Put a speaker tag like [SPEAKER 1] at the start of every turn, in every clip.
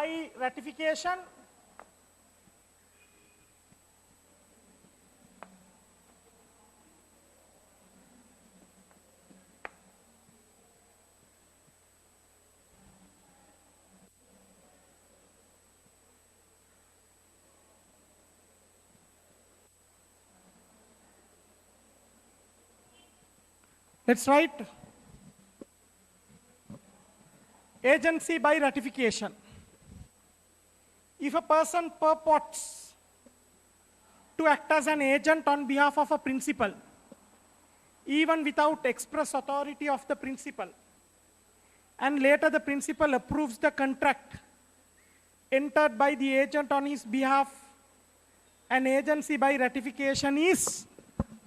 [SPEAKER 1] by ratification. Let's write agency by ratification. If a person purports to act as an agent on behalf of a principal, even without express authority of the principal, and later the principal approves the contract entered by the agent on his behalf, an agency by ratification is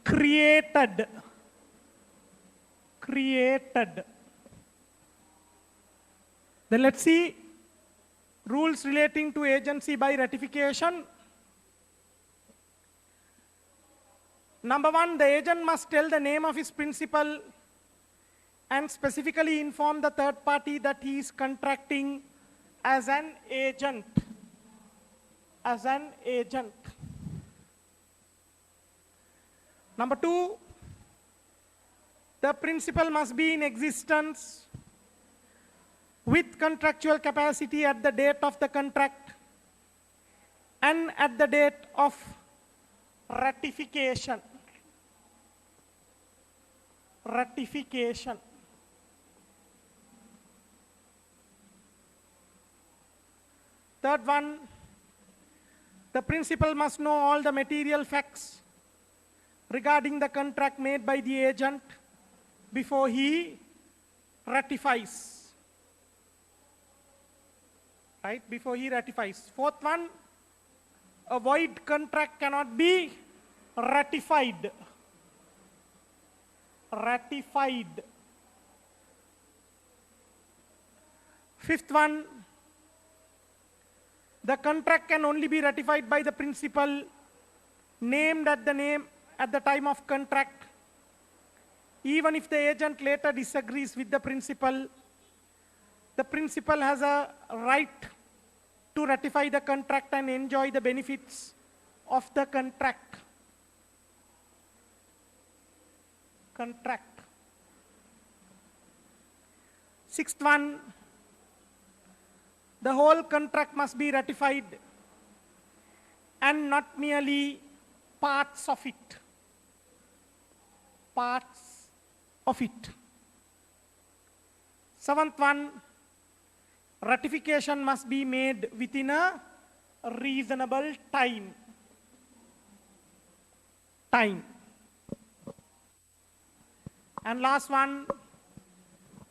[SPEAKER 1] created. Then let's see rules relating to agency by ratification. Number one, the agent must tell the name of his principal and specifically inform the third party that he is contracting as an agent. Number two, the principal must be in existence with contractual capacity at the date of the contract and at the date of ratification. Third one, the principal must know all the material facts regarding the contract made by the agent before he ratifies. Right? Before he ratifies. Fourth one, a void contract cannot be ratified. Fifth one, the contract can only be ratified by the principal named at the time of contract. Even if the agent later disagrees with the principal has a right to ratify the contract and enjoy the benefits of the contract. Sixth one, the whole contract must be ratified and not merely parts of it. Seventh one, ratification must be made within a reasonable time. And last one,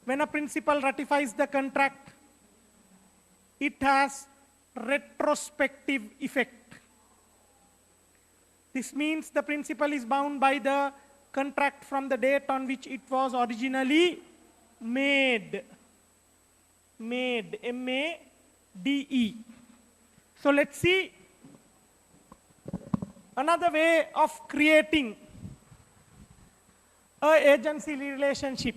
[SPEAKER 1] when a principal ratifies the contract, it has retrospective effect. This means the principal is bound by the contract from the date on which it was originally made. M-A-D-E. So let's see another way of creating an agency relationship.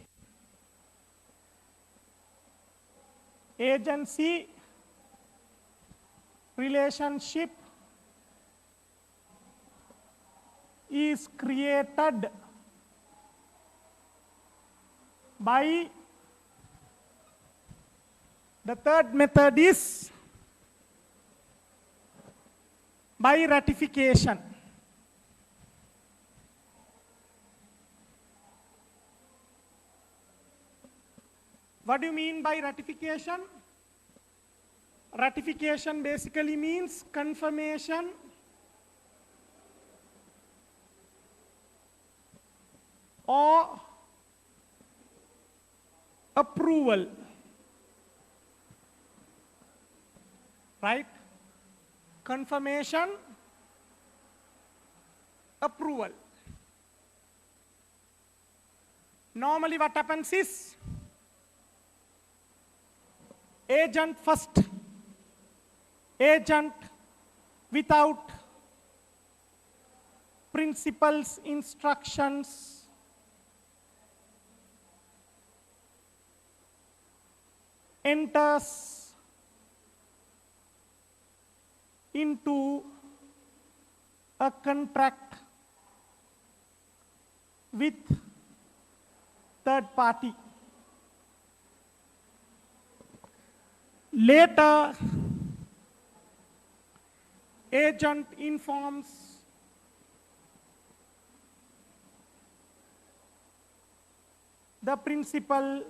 [SPEAKER 1] Agency relationship is created by the third method is by ratification. What do you mean by ratification? Ratification basically means confirmation or approval. Right? Confirmation, approval. Normally what happens is agent first, agent without principal's instructions enters into a contract with third party. Later, agent informs the principal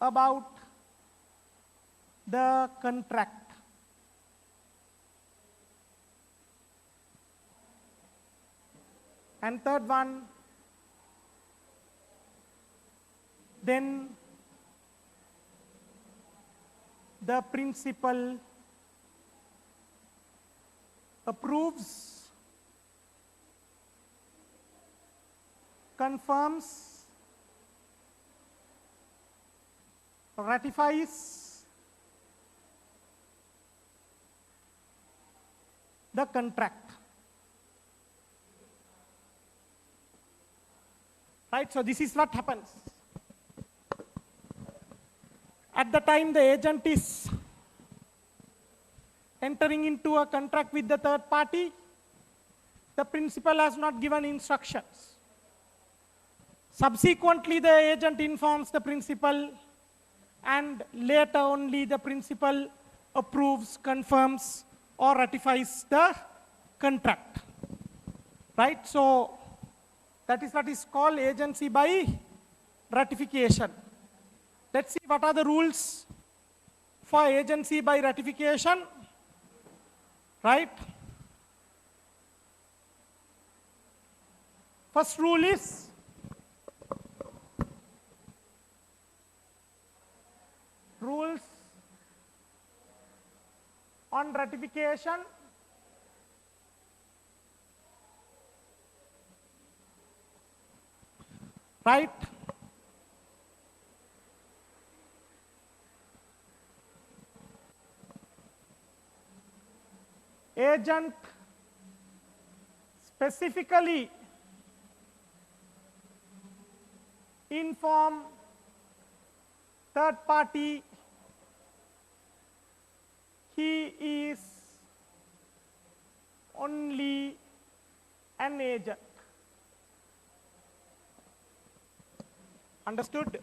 [SPEAKER 1] about the contract. And third one, then the principal approves, confirms, ratifies the contract. Right, so this is what happens. At the time the agent is entering into a contract with the third party, the principal has not given instructions. Subsequently, the agent informs the principal, and later only the principal approves, confirms, or ratifies the contract. Right, so that is what is called agency by ratification. Let's see what are the rules for agency by ratification. Right? First rule is rules on ratification. Right? Agent specifically inform third party he is only an agent. Understood?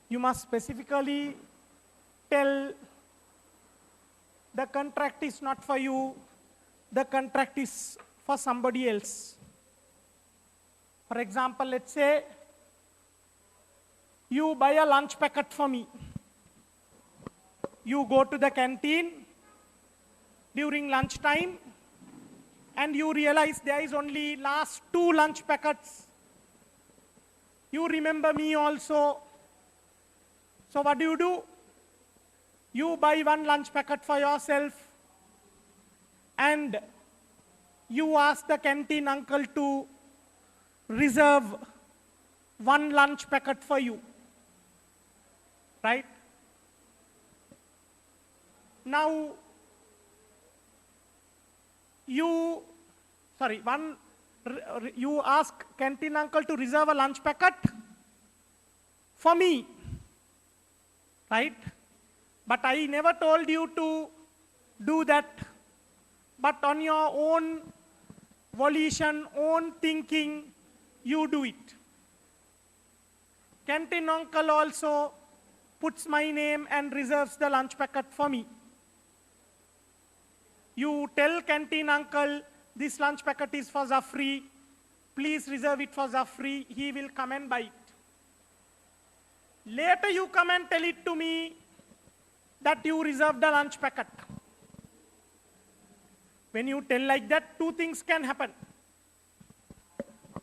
[SPEAKER 1] You must specifically tell the contract is not for you, the contract is for somebody else. For example, let's say you buy a lunch packet for me. You go to the canteen during lunchtime and you realize there is only last 2 lunch packets. You remember me also. So what do? You buy 1 lunch packet for yourself and you ask the canteen uncle to reserve 1 lunch packet for you. Right? Now, you ask canteen uncle to reserve a lunch packet for me. Right? But I never told you to do that. But on your own volition, own thinking, you do it. Canteen uncle also puts my name and reserves the lunch packet for me. You tell canteen uncle, this lunch packet is for Zafri, please reserve it for Zafri, he will come and buy it. Later you come and tell it to me that you reserved the lunch packet. When you tell like that, 2 things can happen.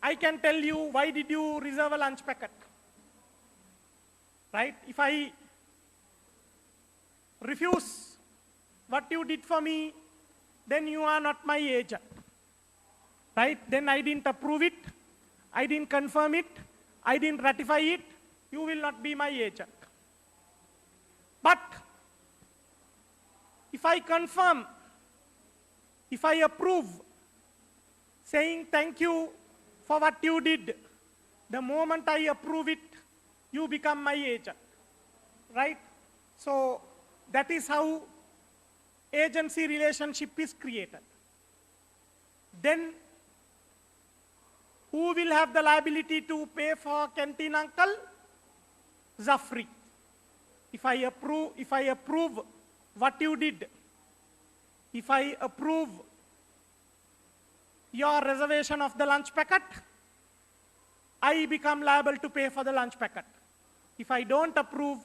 [SPEAKER 1] I can tell you, why did you reserve a lunch packet? Right? If I refuse what you did for me, then you are not my agent. Right? Then I didn't approve it, I didn't confirm it, I didn't ratify it, you will not be my agent. But if I confirm, if I approve, saying thank you for what you did, the moment I approve it, you become my agent. Right? So that is how agency relationship is created. Then who will have the liability to pay for canteen uncle? Zafri. If I approve what you did, if I approve your reservation of the lunch packet, I become liable to pay for the lunch packet. If I don't approve,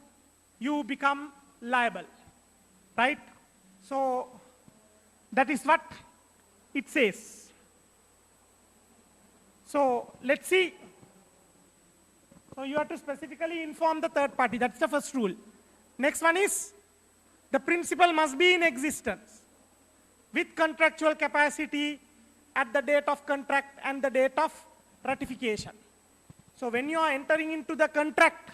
[SPEAKER 1] you become liable, right? So that is what it says. So let's see. So you have to specifically inform the third party. That's the first rule. Next one is the principal must be in existence with contractual capacity at the date of contract and the date of ratification. So when you are entering into the contract,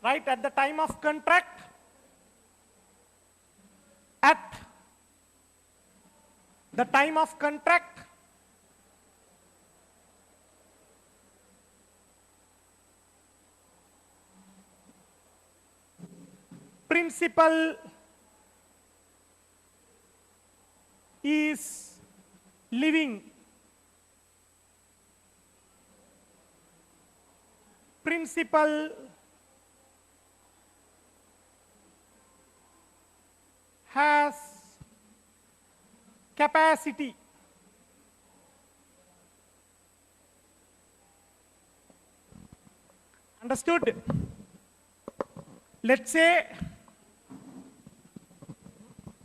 [SPEAKER 1] right, at the time of contract, at the time of contract, principal is living. Principal has capacity. Understood? Let's say,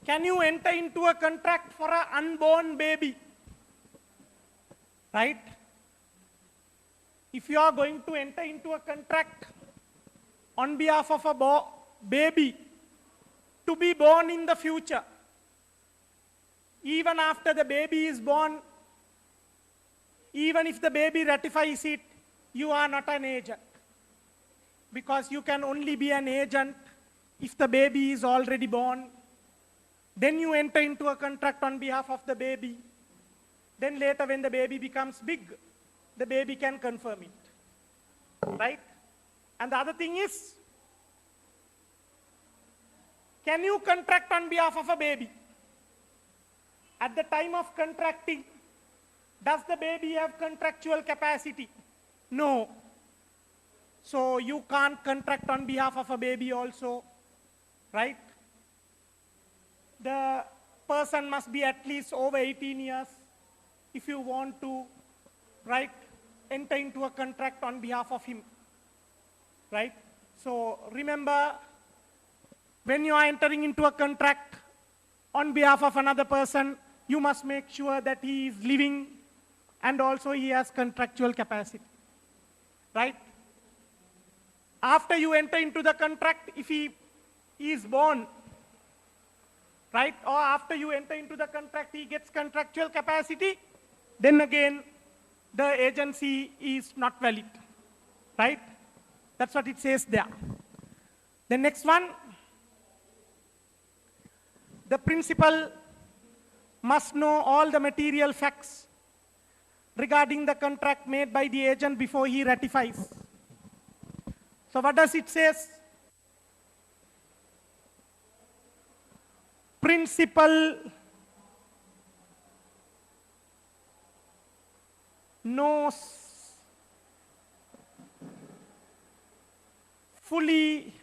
[SPEAKER 1] can you enter into a contract for an unborn baby? Right? If you are going to enter into a contract on behalf of a baby to be born in the future, even after the baby is born, even if the baby ratifies it, you are not an agent. Because you can only be an agent if the baby is already born. Then you enter into a contract on behalf of the baby. Then later when the baby becomes big, the baby can confirm it, right? And the other thing is, can you contract on behalf of a baby? At the time of contracting, does the baby have contractual capacity? No. So you can't contract on behalf of a baby also, right? The person must be at least over 18 years if you want to, right, enter into a contract on behalf of him, right? So remember, when you are entering into a contract on behalf of another person, you must make sure that he is living and also he has contractual capacity, right? After you enter into the contract, if he is born, right, or after you enter into the contract, he gets contractual capacity, then again, the agency is not valid, right? That's what it says there. The next one, the principal must know all the material facts regarding the contract made by the agent before he ratifies. So what does it say? Principal knows fully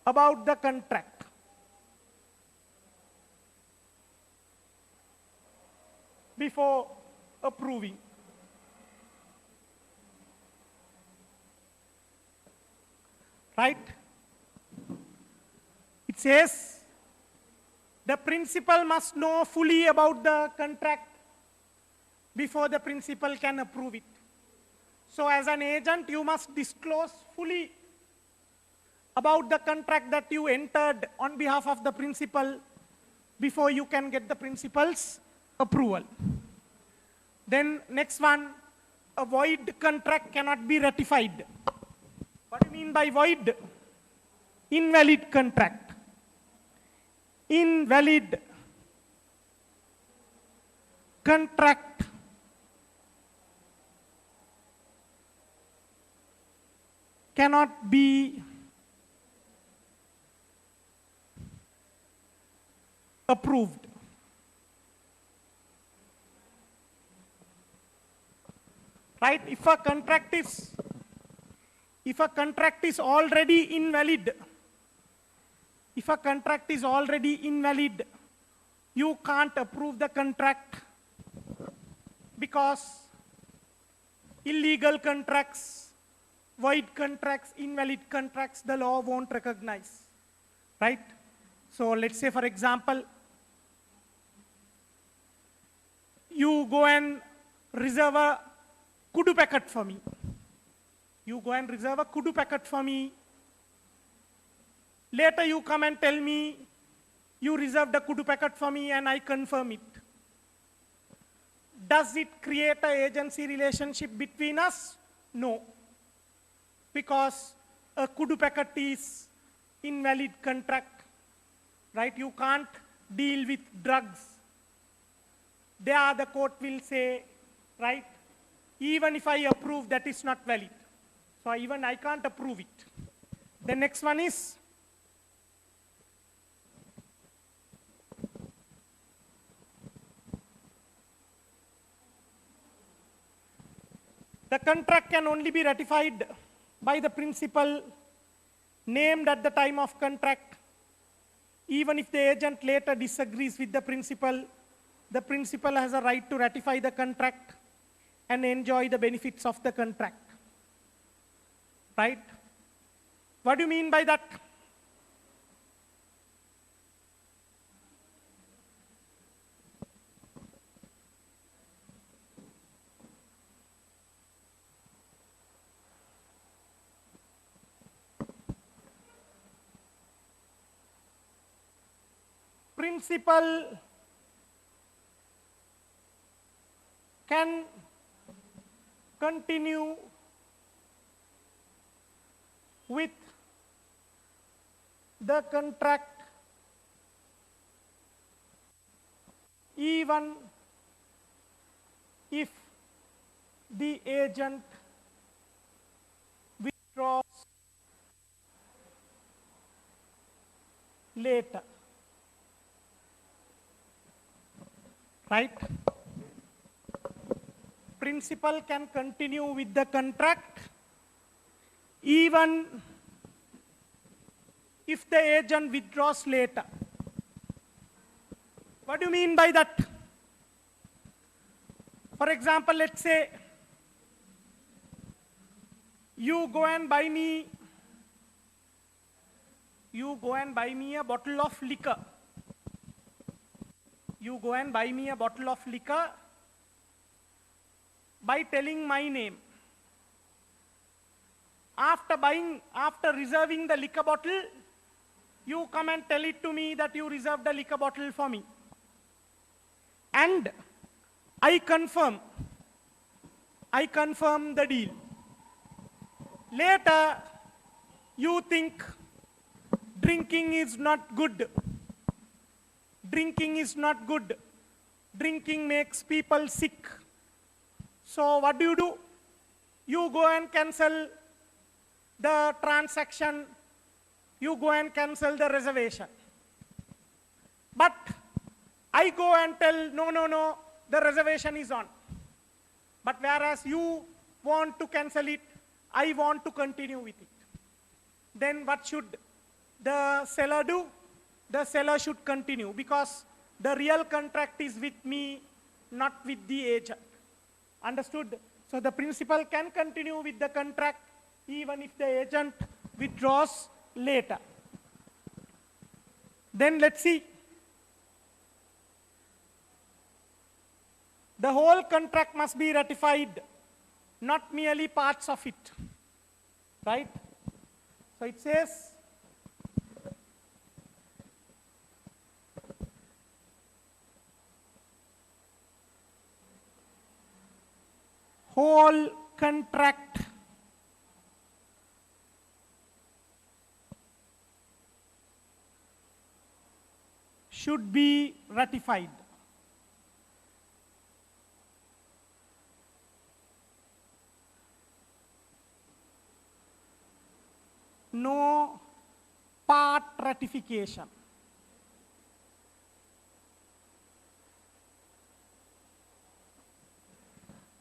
[SPEAKER 1] about the contract. Before approving. Right? It says the principal must know fully about the contract before the principal can approve it. So as an agent, you must disclose fully about the contract that you entered on behalf of the principal before you can get the principal's approval. Then next one, a void contract cannot be ratified. What do you mean by void? Invalid contract. Invalid contract cannot be approved. Right? If a contract is already invalid, you can't approve the contract, because illegal contracts, void contracts, invalid contracts, the law won't recognize, right? So let's say, for example, you go and reserve a kudu packet for me. Later you come and tell me you reserved a kudu packet for me and I confirm it. Does it create an agency relationship between us? No. Because a kudu packet is invalid contract, right? You can't deal with drugs. There the court will say, right, even if I approve, that is not valid. So even I can't approve it. The next one is the contract can only be ratified by the principal named at the time of contract. Even if the agent later disagrees with the principal has a right to ratify the contract and enjoy the benefits of the contract. Right? What do you mean by that? Principal can continue with the contract even if the agent withdraws later. Right? Principal can continue with the contract even if the agent withdraws later. What do you mean by that? For example, let's say you go and buy me a bottle of liquor. You go and buy me a bottle of liquor by telling my name. After reserving the liquor bottle, you come and tell it to me that you reserved the liquor bottle for me. And I confirm the deal. Later, you think drinking is not good. Drinking makes people sick. So what do? You go and cancel the transaction. You go and cancel the reservation. But I go and tell, no, the reservation is on. But whereas you want to cancel it, I want to continue with it. Then what should the seller do? The seller should continue, because the real contract is with me, not with the agent. Understood? So the principal can continue with the contract even if the agent withdraws later. Then let's see. The whole contract must be ratified, not merely parts of it. Right? So it says, whole contract should be ratified. No part ratification.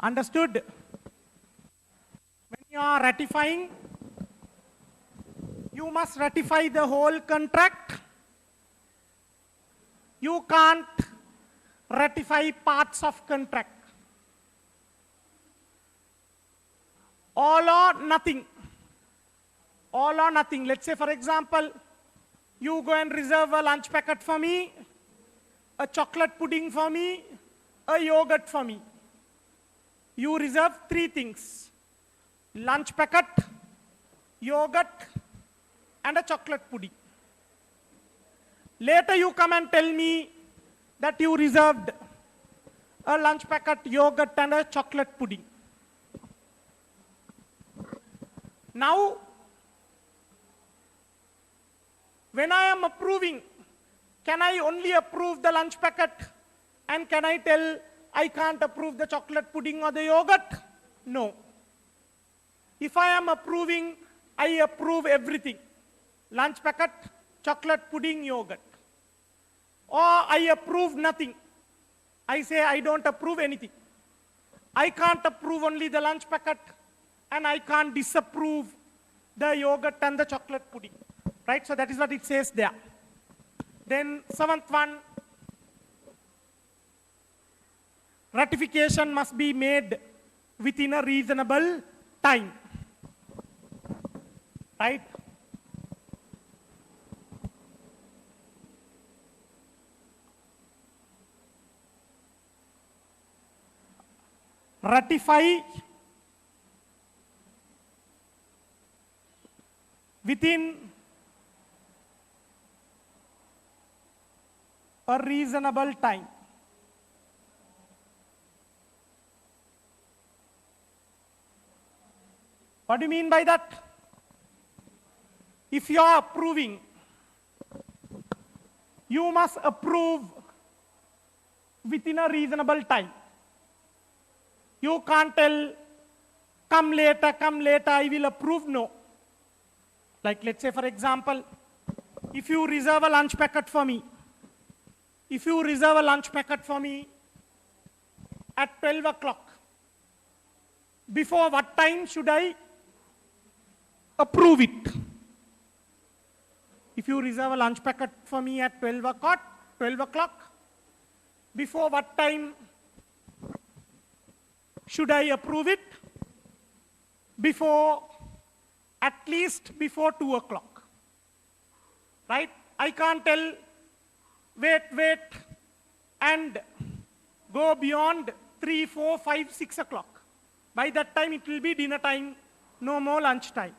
[SPEAKER 1] Understood? When you are ratifying, you must ratify the whole contract. You can't ratify parts of contract. All or nothing. All or nothing. Let's say, for example, you go and reserve a lunch packet for me, a chocolate pudding for me, a yogurt for me. You reserve 3 things: lunch packet, yogurt, and a chocolate pudding. Later you come and tell me that you reserved a lunch packet, yogurt, and a chocolate pudding. Now, when I am approving, can I only approve the lunch packet, and can I tell I can't approve the chocolate pudding or the yogurt? No. If I am approving, I approve everything: lunch packet, chocolate pudding, yogurt. Or I approve nothing. I say I don't approve anything. I can't approve only the lunch packet, and I can't disapprove the yogurt and the chocolate pudding. Right? So that is what it says there. Then 7th one, ratification must be made within a reasonable time. Right? Ratify within a reasonable time. What do you mean by that? If you are approving, you must approve within a reasonable time. You can't tell, come later, I will approve. No. Like, let's say, for example, if you reserve a lunch packet for me, at 12 o'clock, before what time should I approve it? If you reserve a lunch packet for me at 12 o'clock, before what time should I approve it? At least before 2 o'clock. Right? I can't tell, wait, and go beyond 3, 4, 5, 6 o'clock. By that time it will be dinner time, no more lunch time.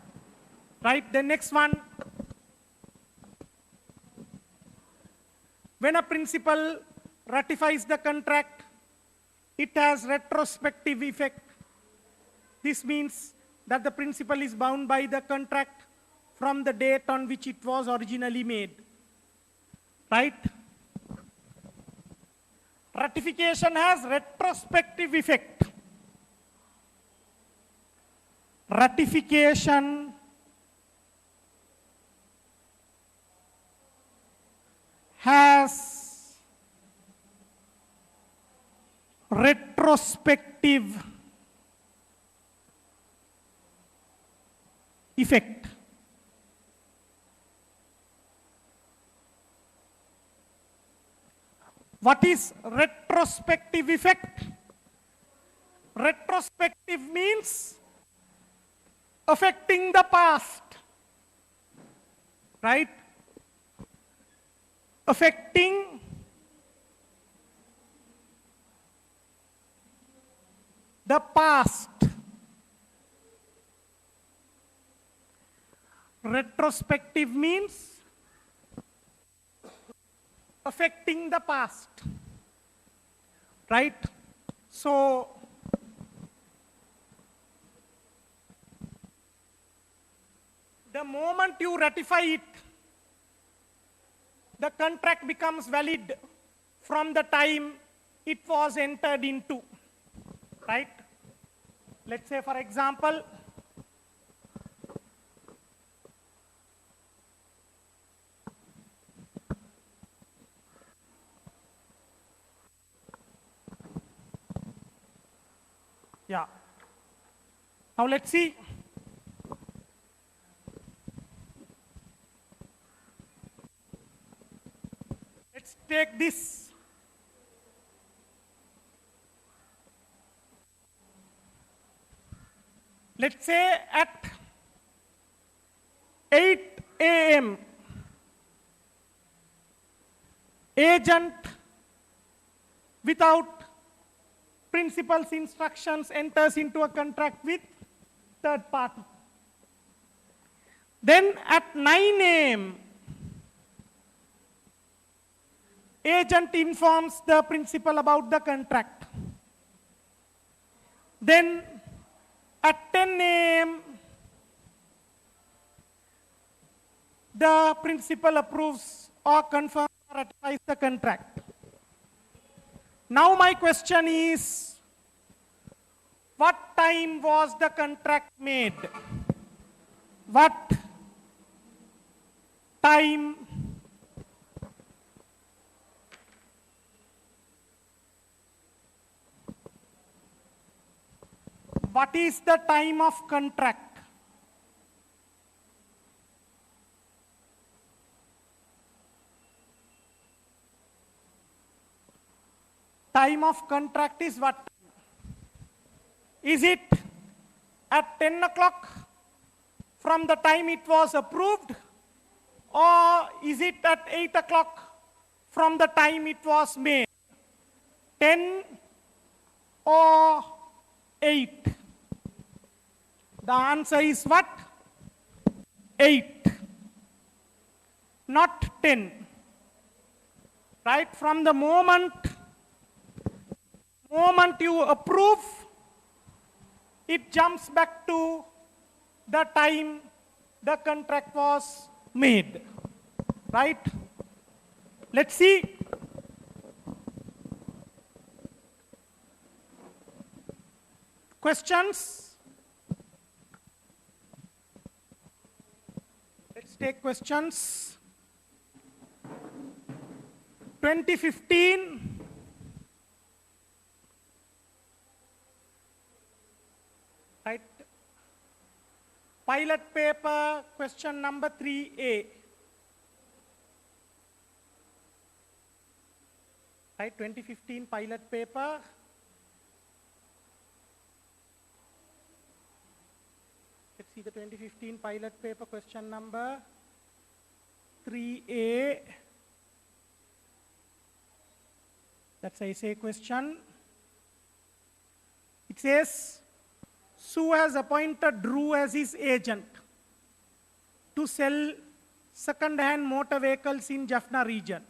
[SPEAKER 1] Right? The next one, when a principal ratifies the contract, it has retrospective effect. This means that the principal is bound by the contract from the date on which it was originally made. Right? Ratification has retrospective effect. Ratification has retrospective effect. What is retrospective effect? Retrospective means affecting the past. Right? Affecting the past. Retrospective means affecting the past. Right? So, the moment you ratify it, the contract becomes valid from the time it was entered into. Right? Let's say, for example, Yeah. Now let's see. Let's take this. Let's say at 8 a.m. agent without principal's instructions enters into a contract with third party. Then at 9 a.m. agent informs the principal about the contract. Then at 10 a.m. the principal approves or confirms or ratifies the contract. Now my question is, what time was the contract made? What time what is the time of contract? Time of contract is what? Is it at 10 o'clock from the time it was approved, or is it at 8 o'clock from the time it was made? 10 or 8? The answer is what? 8, not 10. Right? From the moment you approve, it jumps back to the time the contract was made. Right? Let's see. Questions? Let's take questions. 2015. Right? Pilot paper, question number 3A. Right? 2015 pilot paper. Let's see the 2015 pilot paper, question number 3A. That's a essay question. It says, Sue has appointed Drew as his agent to sell second-hand motor vehicles in Jaffna region.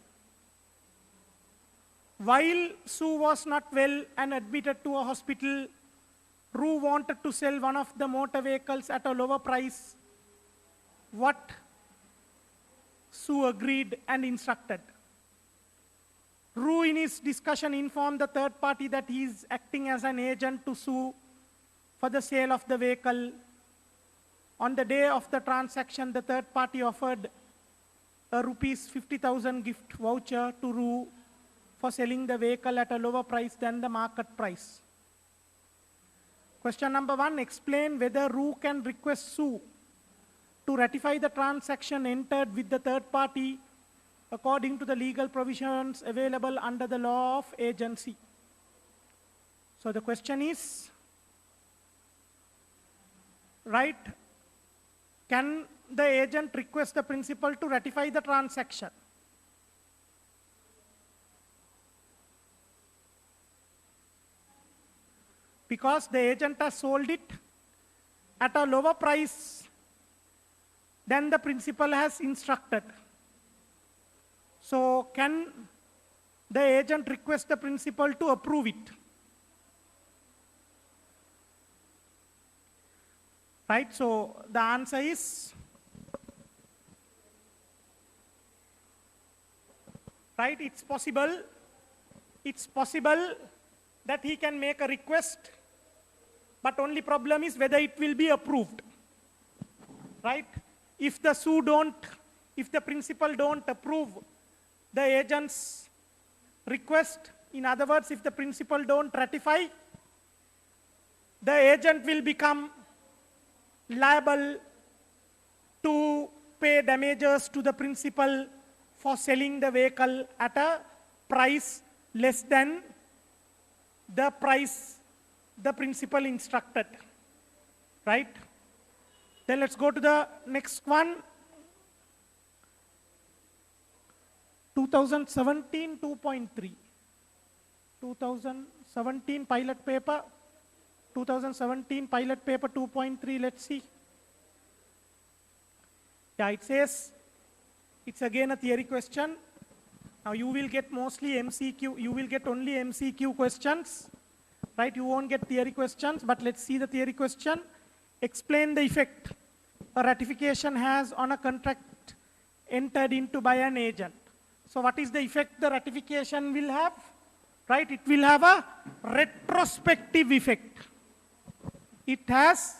[SPEAKER 1] While Sue was not well and admitted to a hospital, Drew wanted to sell one of the motor vehicles at a lower price. What Sue agreed and instructed. Drew in his discussion informed the third party that he is acting as an agent to Sue for the sale of the vehicle. On the day of the transaction, the third party offered a rupees 50,000 gift voucher to Drew for selling the vehicle at a lower price than the market price. Question number 1, explain whether Drew can request Sue to ratify the transaction entered with the third party according to the legal provisions available under the law of agency. So the question is, right, can the agent request the principal to ratify the transaction? Because the agent has sold it at a lower price than the principal has instructed. So can the agent request the principal to approve it? Right, so the answer is, right, it's possible that he can make a request, but only problem is whether it will be approved. Right? If the principal don't approve the agent's request, in other words, if the principal don't ratify, the agent will become liable to pay damages to the principal for selling the vehicle at a price less than the price the principal instructed, right? Then let's go to the next one. 2017 2.3. 2017 pilot paper. 2017 pilot paper 2.3, let's see. Yeah, it says, it's again a theory question. Now you will get mostly MCQ, you will get only MCQ questions, right? You won't get theory questions, but let's see the theory question. Explain the effect a ratification has on a contract entered into by an agent. So what is the effect the ratification will have? Right, it will have a retrospective effect. It has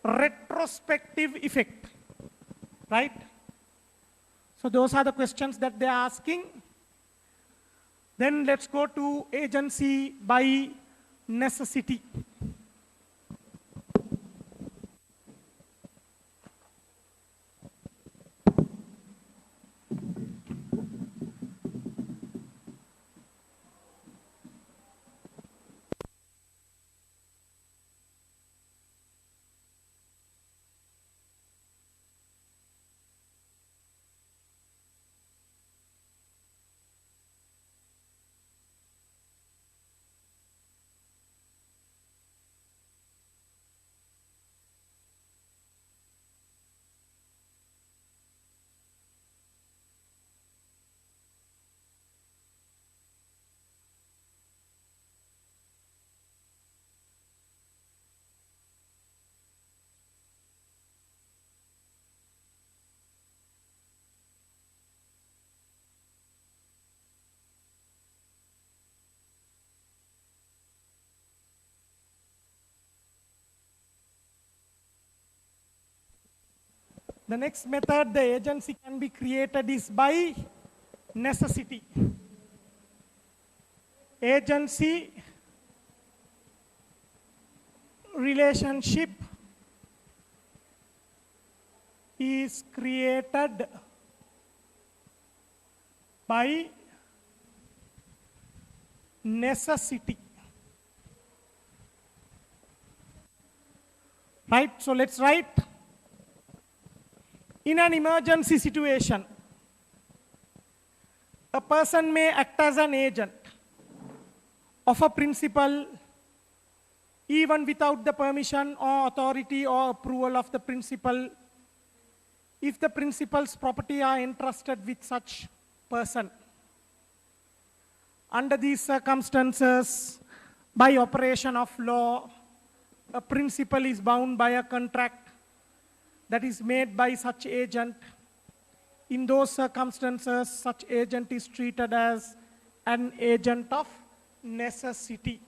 [SPEAKER 1] retrospective effect, right? So those are the questions that they are asking. Then let's go to agency by necessity. The next method the agency can be created is by necessity. Agency relationship is created by necessity. Right, so let's write. In an emergency situation, a person may act as an agent of a principal even without the permission or authority or approval of the principal if the principal's property are entrusted with such person. Under these circumstances, by operation of law, a principal is bound by a contract that is made by such agent. In those circumstances, such agent is treated as an agent of necessity.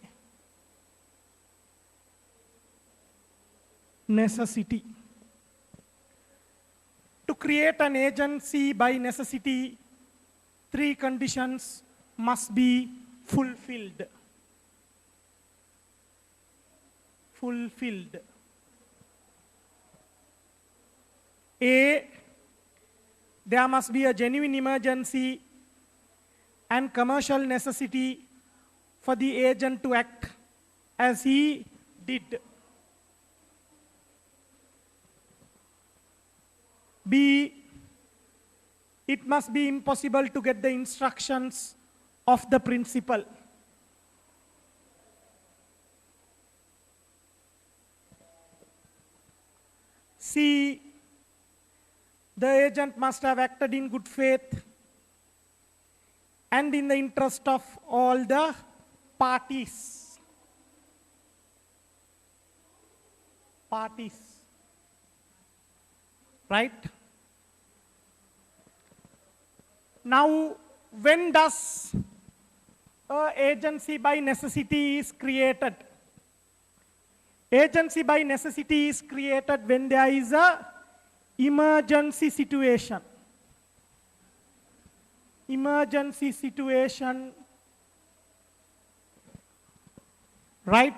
[SPEAKER 1] Necessity. To create an agency by necessity, 3 conditions must be fulfilled. Fulfilled. A, there must be a genuine emergency and commercial necessity for the agent to act as he did. B, it must be impossible to get the instructions of the principal. C, the agent must have acted in good faith and in the interest of all the parties. Parties. Right? Now, when does an agency by necessity is created? Agency by necessity is created when there is a emergency situation. Emergency situation, right?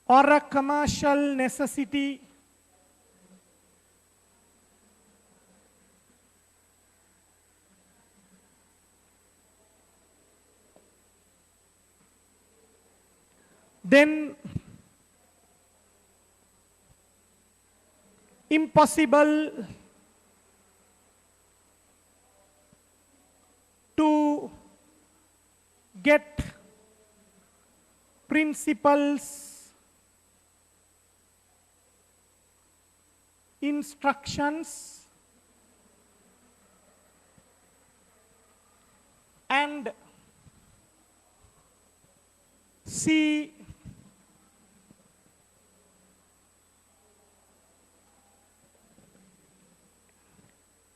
[SPEAKER 1] or a commercial necessity then impossible to get principals, instructions, and see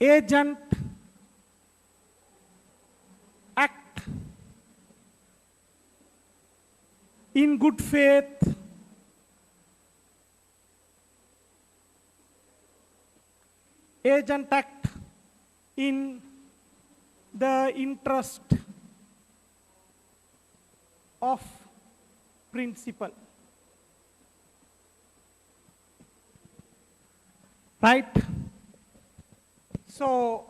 [SPEAKER 1] agent act in good faith agent act in the interest of principal. Right? So,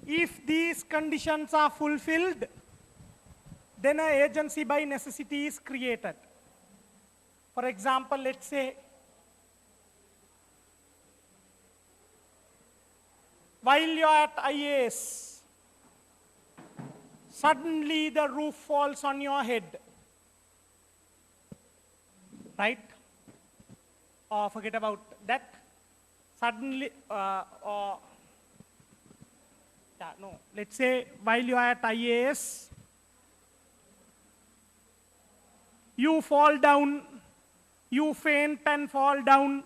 [SPEAKER 1] if these conditions are fulfilled, then an agency by necessity is created. For example, let's say, while you are at IAS, suddenly the roof falls on your head, right? Or forget about that. Suddenly, let's say while you are at IAS, you fall down, you faint and fall down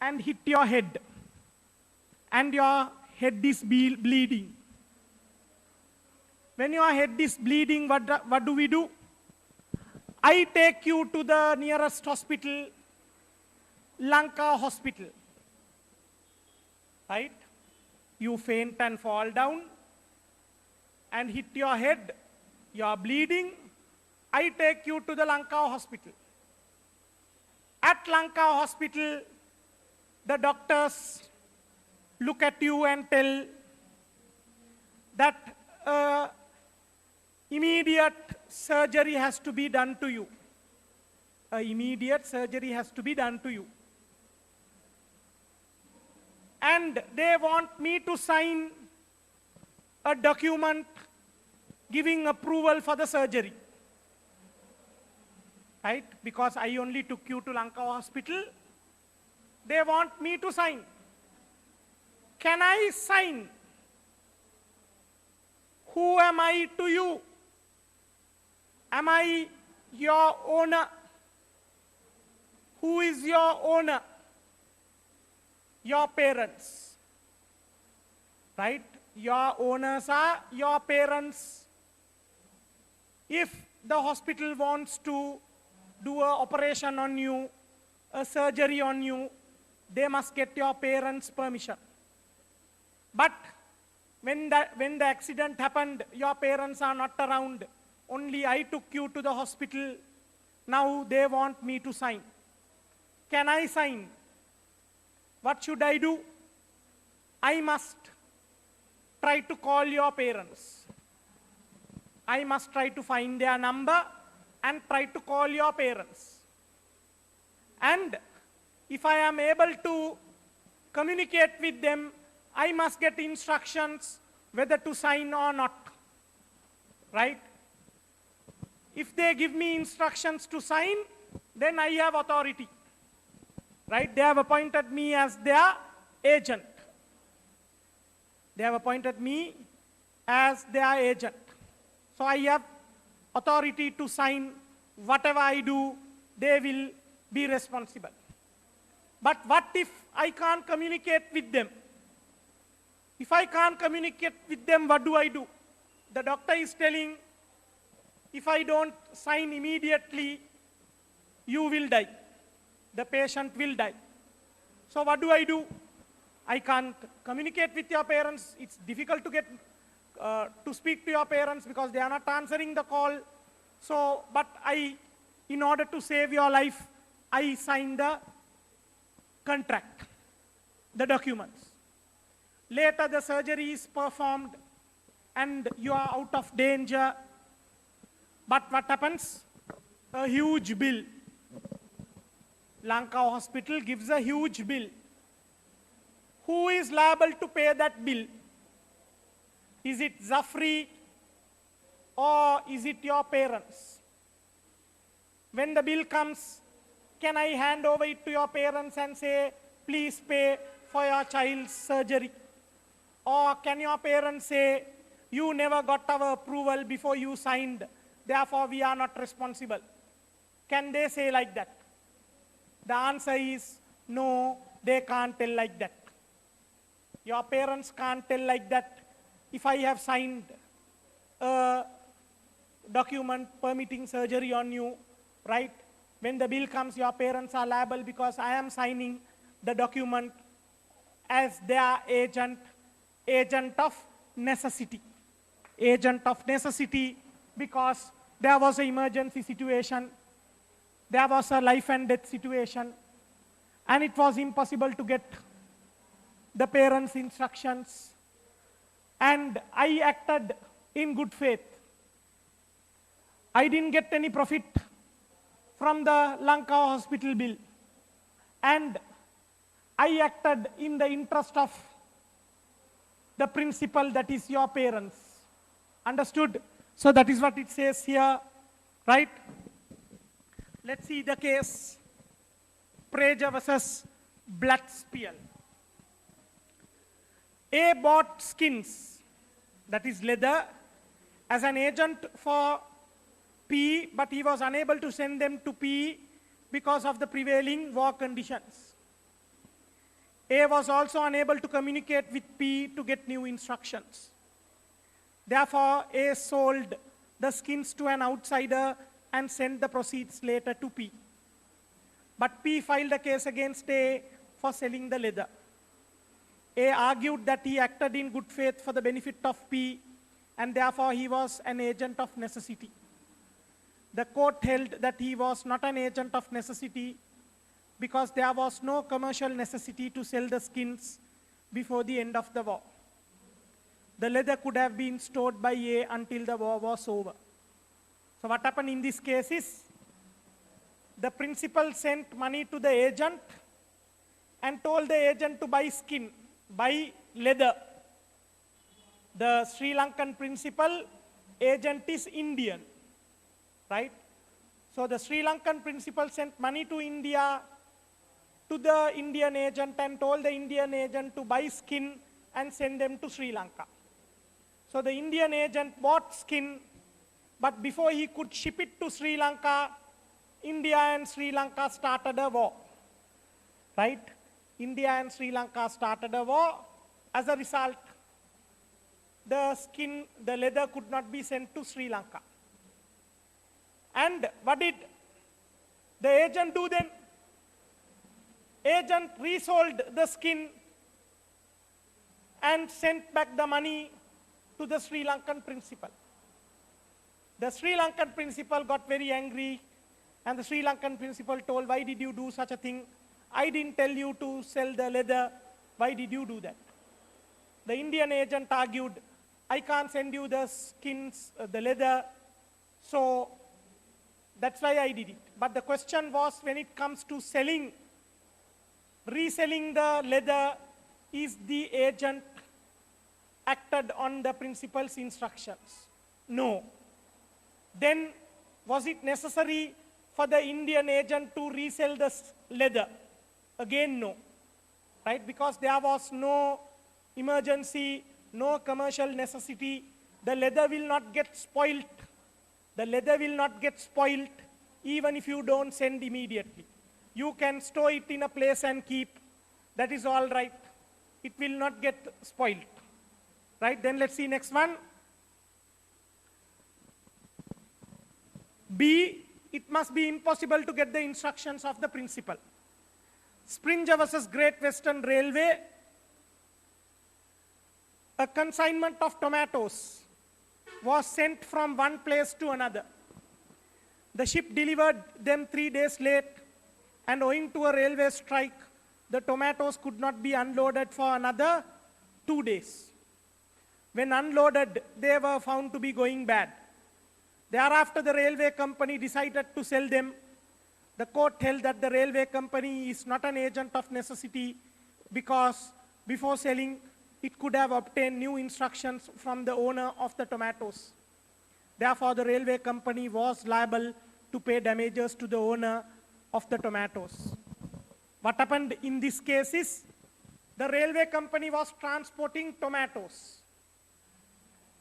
[SPEAKER 1] and hit your head, and your head is bleeding. When your head is bleeding, what do we do? I take you to the nearest hospital, Lanka Hospital. Right? You faint and fall down and hit your head. You are bleeding. I take you to the Lanka Hospital. At Lanka Hospital, the doctors look at you and tell that immediate surgery has to be done to you. Immediate surgery has to be done to you. And they want me to sign a document giving approval for the surgery. Right? Because I only took you to Lanka Hospital, they want me to sign. Can I sign? Who am I to you? Am I your owner? Who is your owner? Your parents. Right? Your owners are your parents. If the hospital wants to do an operation on you, a surgery on you, they must get your parents' permission. But when the accident happened, your parents are not around. Only I took you to the hospital. Now they want me to sign. Can I sign? What should I do? I must try to call your parents. I must try to find their number and try to call your parents. And if I am able to communicate with them, I must get instructions whether to sign or not. Right? If they give me instructions to sign, then I have authority. Right? They have appointed me as their agent. They have appointed me as their agent. So I have authority to sign. Whatever I do, they will be responsible. But what if I can't communicate with them? If I can't communicate with them, what do I do? The doctor is telling, if I don't sign immediately, you will die. The patient will die. So what do I do? I can't communicate with your parents. It's difficult to get to speak to your parents because they are not answering the call. So, but in order to save your life, I sign the contract, the documents. Later the surgery is performed and you are out of danger. But what happens? A huge bill. Lanka Hospital gives a huge bill. Who is liable to pay that bill? Is it Zafri or is it your parents? When the bill comes, can I hand over it to your parents and say, please pay for your child's surgery? Or can your parents say, you never got our approval before you signed, therefore we are not responsible? Can they say like that? The answer is no, they can't tell like that. Your parents can't tell like that. If I have signed a document permitting surgery on you, right? When the bill comes, your parents are liable because I am signing the document as their agent of necessity. Agent of necessity because there was an emergency situation, there was a life and death situation, and it was impossible to get the parents' instructions. And I acted in good faith. I didn't get any profit from the Lanka Hospital bill. And I acted in the interest of the principal, that is your parents. Understood? So that is what it says here, right? Let's see the case. Praja versus Bloodspiel. A bought skins, that is leather, as an agent for P, but he was unable to send them to P because of the prevailing war conditions. A was also unable to communicate with P to get new instructions. Therefore, A sold the skins to an outsider and sent the proceeds later to P. But P filed a case against A for selling the leather. A argued that he acted in good faith for the benefit of P, and therefore he was an agent of necessity. The court held that he was not an agent of necessity because there was no commercial necessity to sell the skins before the end of the war. The leather could have been stored by A until the war was over. So what happened in this case is, the principal sent money to the agent and told the agent to buy skin, buy leather. The Sri Lankan principal, agent is Indian, right? So the Sri Lankan principal sent money to India, to the Indian agent, and told the Indian agent to buy skin and send them to Sri Lanka. So the Indian agent bought skin, but before he could ship it to Sri Lanka, India and Sri Lanka started a war, right? India and Sri Lanka started a war. As a result, the skin, the leather could not be sent to Sri Lanka. And what did the agent do then? Agent resold the skin and sent back the money to the Sri Lankan principal. The Sri Lankan principal got very angry, and the Sri Lankan principal told, why did you do such a thing? I didn't tell you to sell the leather. Why did you do that? The Indian agent argued, I can't send you the skins, the leather, so that's why I did it. But the question was, when it comes to selling, reselling the leather, is the agent acted on the principal's instructions? No. Then, was it necessary for the Indian agent to resell the leather? Again, no. Right? Because there was no emergency, no commercial necessity. The leather will not get spoiled. The leather will not get spoiled even if you don't send immediately. You can store it in a place and keep. That is all right. It will not get spoiled. Right? Then let's see next one. B, it must be impossible to get the instructions of the principal. Springer versus Great Western Railway. A consignment of tomatoes was sent from one place to another. The ship delivered them 3 days late, and owing to a railway strike, the tomatoes could not be unloaded for another 2 days. When unloaded, they were found to be going bad. Thereafter, the railway company decided to sell them. The court held that the railway company is not an agent of necessity because before selling, it could have obtained new instructions from the owner of the tomatoes. Therefore, the railway company was liable to pay damages to the owner of the tomatoes. What happened in this case is the railway company was transporting tomatoes,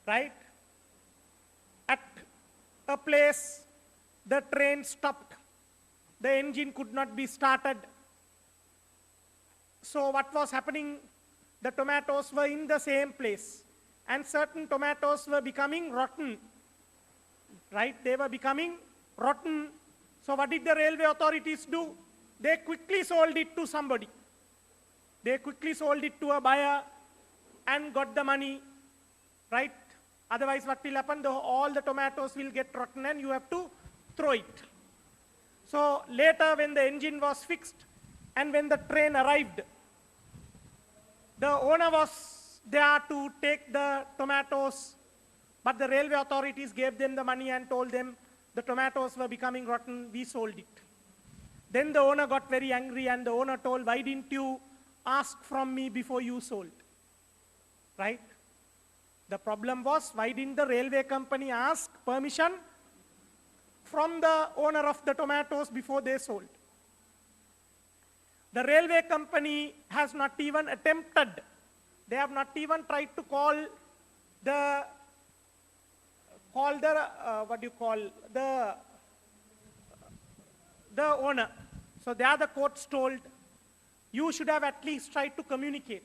[SPEAKER 1] right? At a place, the train stopped. The engine could not be started. So what was happening? The tomatoes were in the same place, and certain tomatoes were becoming rotten, right? They were becoming rotten. So what did the railway authorities do? They quickly sold it to somebody. They quickly sold it to a buyer and got the money, right? Otherwise, what will happen? All the tomatoes will get rotten and you have to throw it. So later, when the engine was fixed and when the train arrived, the owner was there to take the tomatoes, but the railway authorities gave them the money and told them the tomatoes were becoming rotten, we sold it. Then the owner got very angry and the owner told, why didn't you ask from me before you sold? Right? The problem was, why didn't the railway company ask permission from the owner of the tomatoes before they sold? The railway company has not even attempted, they have not even tried to call the owner. So there the courts told, you should have at least tried to communicate.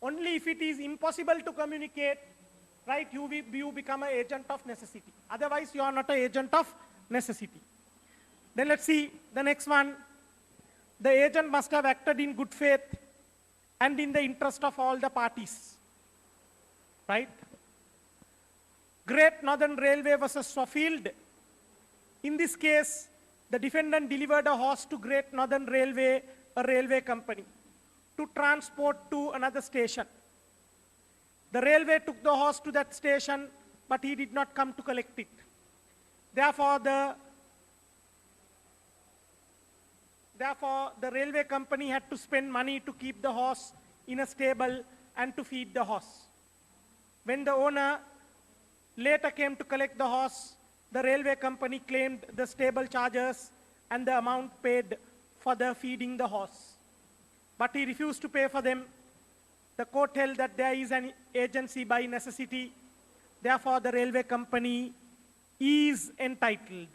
[SPEAKER 1] Only if it is impossible to communicate, right, you become an agent of necessity. Otherwise, you are not an agent of necessity. Then let's see the next one. The agent must have acted in good faith and in the interest of all the parties, right? Great Northern Railway versus Swafield. In this case, the defendant delivered a horse to Great Northern Railway, a railway company, to transport to another station. The railway took the horse to that station, but he did not come to collect it. Therefore, the railway company had to spend money to keep the horse in a stable and to feed the horse. When the owner later came to collect the horse, the railway company claimed the stable charges and the amount paid for the feeding the horse. But he refused to pay for them. The court held that there is an agency by necessity. Therefore, the railway company is entitled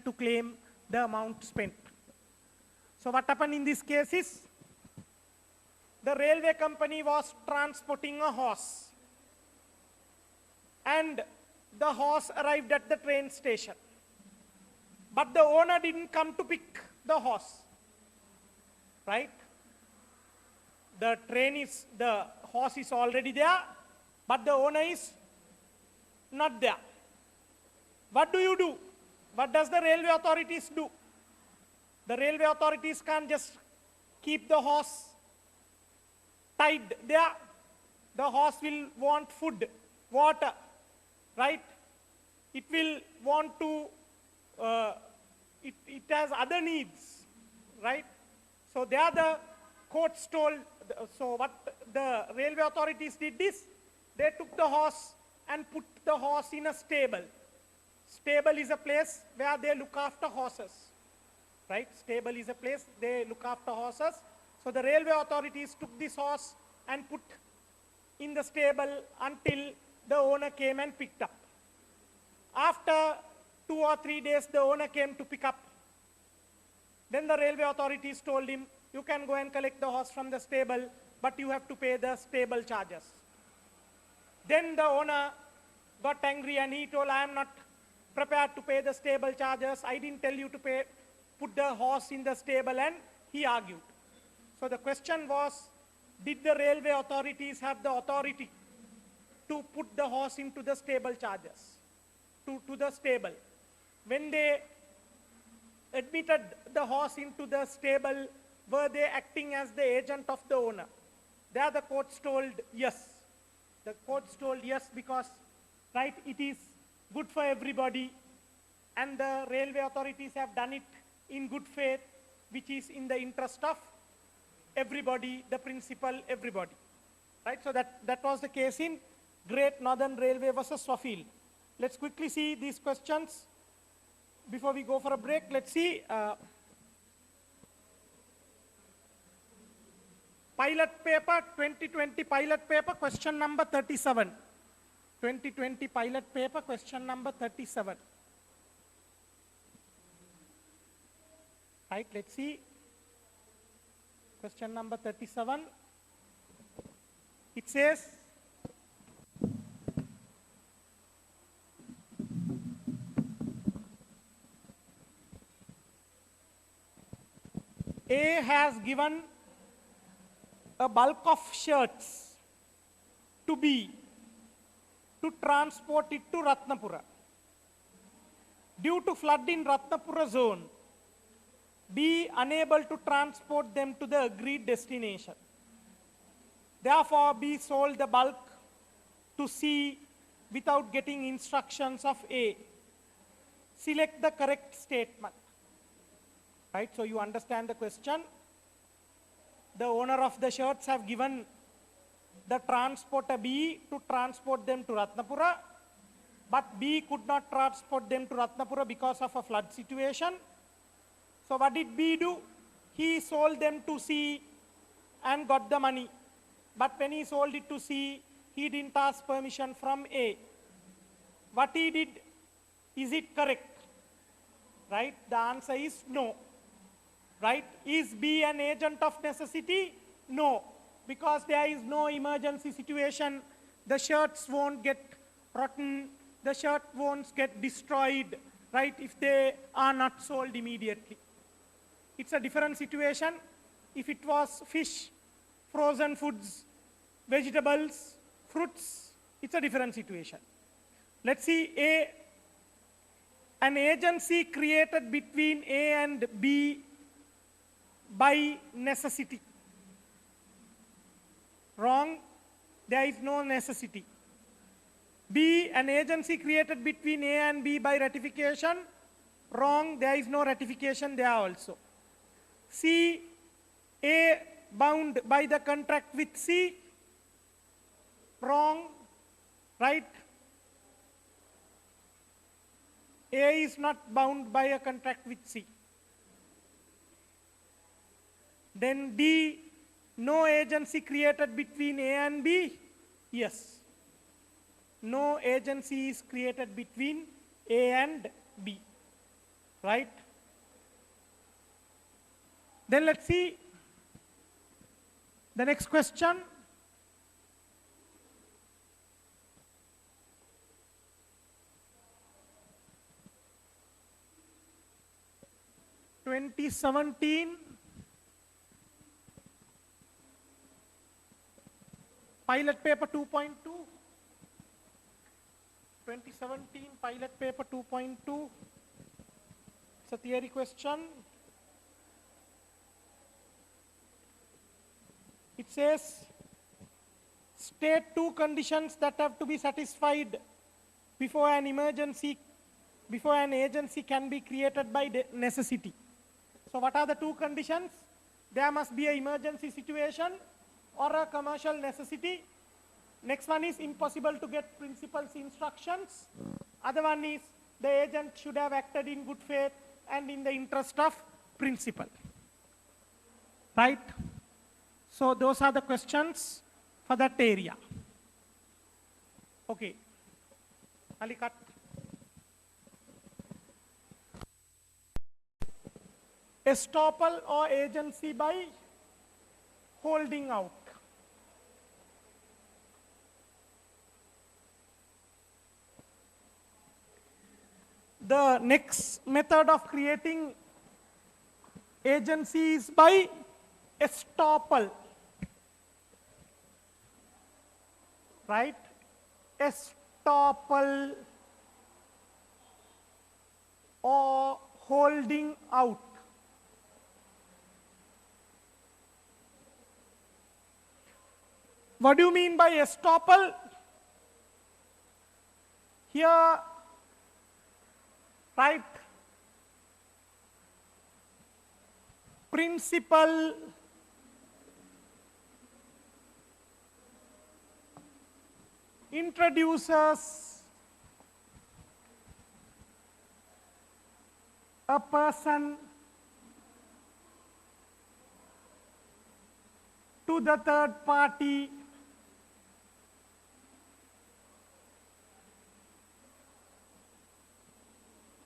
[SPEAKER 1] to claim the amount spent. So what happened in this case is, the railway company was transporting a horse, and the horse arrived at the train station. But the owner didn't come to pick the horse, right? The horse is already there, but the owner is not there. What do? What does the railway authorities do? The railway authorities can't just keep the horse tied there. The horse will want food, water, right? It will want to, it has other needs, right? So there the courts told, so what the railway authorities did is, they took the horse and put the horse in a stable. Stable is a place where they look after horses, right? Stable is a place they look after horses. So the railway authorities took this horse and put in the stable until the owner came and picked up. After 2 or 3 days, the owner came to pick up. Then the railway authorities told him, you can go and collect the horse from the stable, but you have to pay the stable charges. Then the owner got angry and he told, I am not prepared to pay the stable charges. I didn't tell you to put the horse in the stable, and he argued. So the question was, did the railway authorities have the authority to put the horse into the stable charges, to the stable? when they admitted the horse into the stable, were they acting as the agent of the owner? There the courts told yes. The courts told yes because, right, it is good for everybody and the railway authorities have done it in good faith, which is in the interest of everybody, the principal, everybody. Right, so that was the case in Great Northern Railway versus Swafield. Let's quickly see these questions before we go for a break. Let's see. Pilot paper, 2020 pilot paper, question number 37. 2020 pilot paper, question number 37. Right, let's see. Question number 37. It says, A has given a bulk of shirts to B to transport it to Ratnapura. Due to flood in Ratnapura zone, B unable to transport them to the agreed destination. Therefore, B sold the bulk to C without getting instructions of A. Select the correct statement. Right, so you understand the question. The owner of the shirts have given the transporter B to transport them to Ratnapura, but B could not transport them to Ratnapura because of a flood situation. So what did B do? He sold them to C and got the money. But when he sold it to C, he didn't ask permission from A. What he did, is it correct? Right? The answer is no. Right? Is B an agent of necessity? No. Because there is no emergency situation. The shirts won't get rotten. The shirt won't get destroyed, right, if they are not sold immediately. It's a different situation. If it was fish, frozen foods, vegetables, fruits, it's a different situation. Let's see A. An agency created between A and B by necessity. Wrong. There is no necessity. B. An agency created between A and B by ratification. Wrong. There is no ratification there also. C. A bound by the contract with C. Wrong. Right? A is not bound by a contract with C. Then D, no agency created between A and B. Yes. No agency is created between A and B. Right? Then let's see the next question. (2017) pilot paper 2.2. 2017 pilot paper 2.2. It's a theory question. It says, state two conditions that have to be satisfied before an agency can be created by necessity. So what are the two conditions? There must be an emergency situation or a commercial necessity. Next one is impossible to get principal's instructions. Other one is the agent should have acted in good faith and in the interest of principal. Right? So those are the questions for that area. Okay. Ali cut. Estoppel or agency by holding out. The next method of creating agency is by estoppel. Right? Estoppel. or holding out. What do you mean by estoppel? Here, right, principal introduces a person to the third party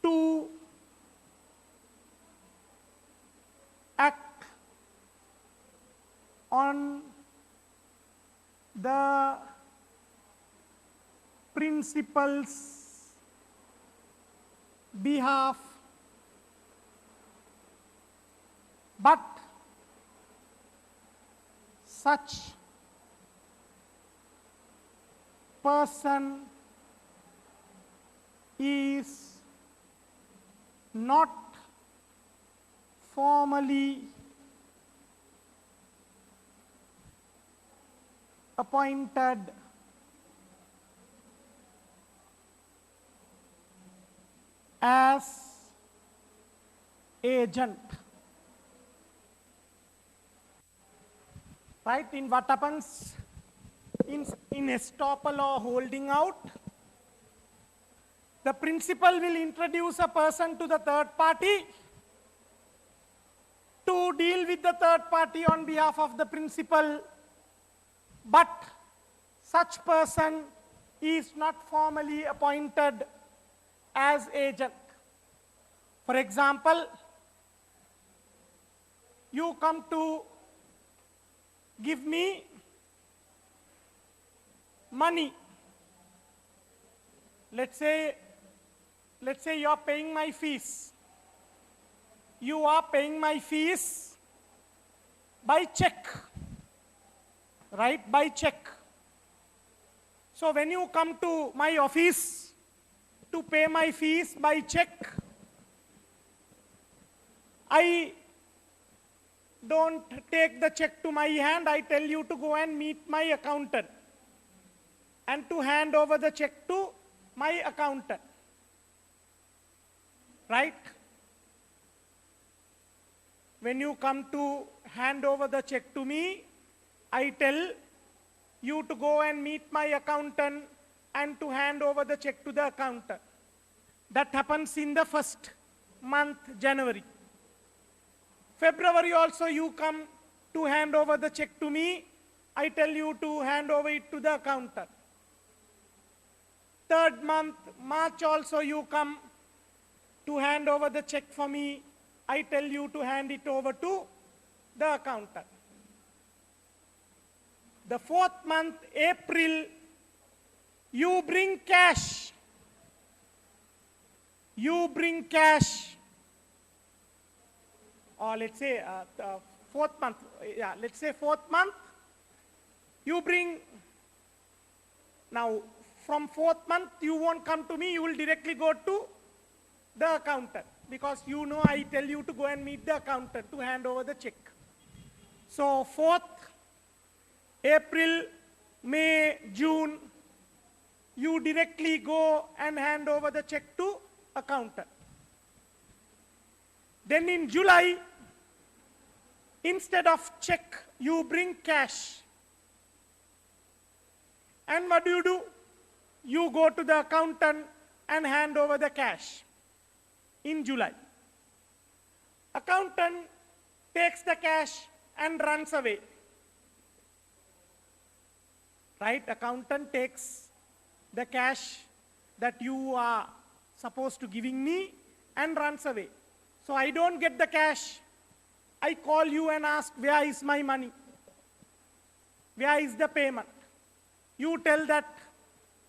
[SPEAKER 1] to act on the principal's behalf, but such person is not formally appointed as agent. Right? In what happens in estoppel or holding out, the principal will introduce a person to the third party to deal with the third party on behalf of the principal, but such person is not formally appointed as agent. For example, you come to give me money. Let's say you are paying my fees. You are paying my fees by check, right? By check. So when you come to my office to pay my fees by check, I don't take the check to my hand. I tell you to go and meet my accountant and to hand over the check to my accountant. Right? When you come to hand over the check to me, I tell you to go and meet my accountant and to hand over the check to the accountant. That happens in the first month, January. February also you come to hand over the check to me. I tell you to hand over it to the accountant. Third month, March also you come to hand over the check for me. I tell you to hand it over to the accountant. The fourth month, April, you bring cash. You bring cash. Or let's say fourth month, yeah, let's say fourth month, you bring, now from fourth month you won't come to me, you will directly go to the accountant because you know I tell you to go and meet the accountant to hand over the check. So 4th, April, May, June, you directly go and hand over the check to accountant. Then in July, instead of check, you bring cash. And what do? You go to the accountant and hand over the cash in July. Accountant takes the cash and runs away. Right? Accountant takes the cash that you are supposed to giving me and runs away. So I don't get the cash. I call you and ask, where is my money? Where is the payment? You tell that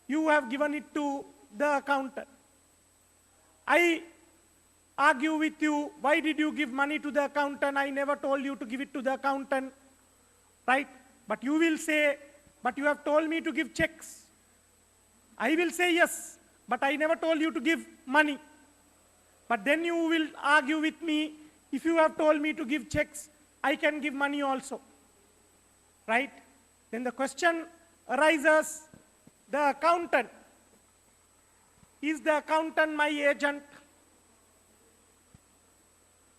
[SPEAKER 1] you have given it to the accountant. I argue with you, why did you give money to the accountant? I never told you to give it to the accountant. Right? But you will say, but you have told me to give checks. I will say yes, but I never told you to give money. But then you will argue with me, if you have told me to give checks, I can give money also. Right? Then the question arises, the accountant. Is the accountant my agent?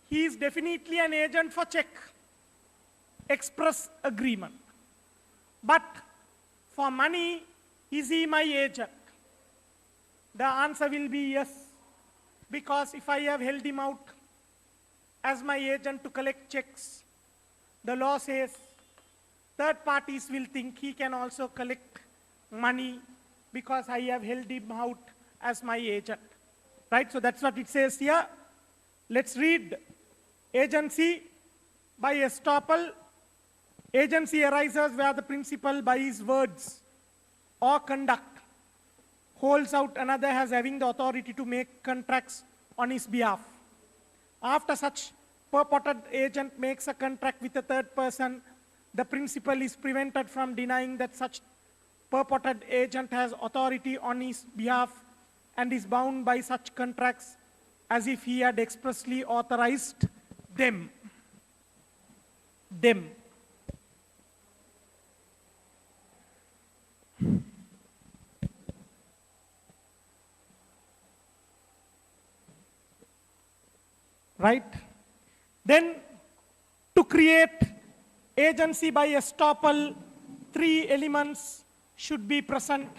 [SPEAKER 1] He is definitely an agent for check, express agreement. But for money, is he my agent? The answer will be yes, because if I have held him out as my agent to collect checks, the law says third parties will think he can also collect money because I have held him out as my agent. Right? So that's what it says here. Let's read. Agency by estoppel. Agency arises where the principal by his words or conduct holds out another as having the authority to make contracts on his behalf. After such purported agent makes a contract with a third person, the principal is prevented from denying that such purported agent has authority on his behalf and is bound by such contracts as if he had expressly authorized them. Right? Then, to create agency by estoppel, 3 elements should be present.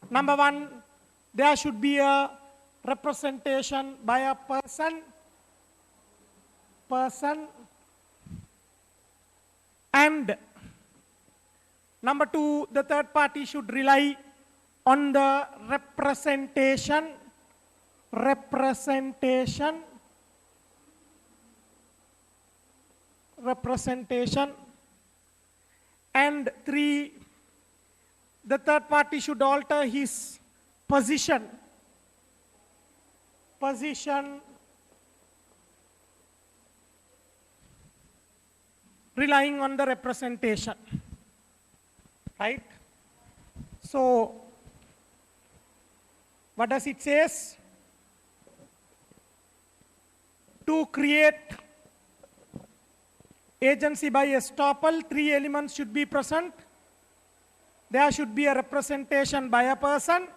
[SPEAKER 1] Number 1, there should be a representation by a person, and number 2, the third party should rely on the representation, and 3, the third party should alter his position relying on the representation. Right? So, what does it say? To create agency by estoppel, 3 elements should be present. There should be a representation by a person,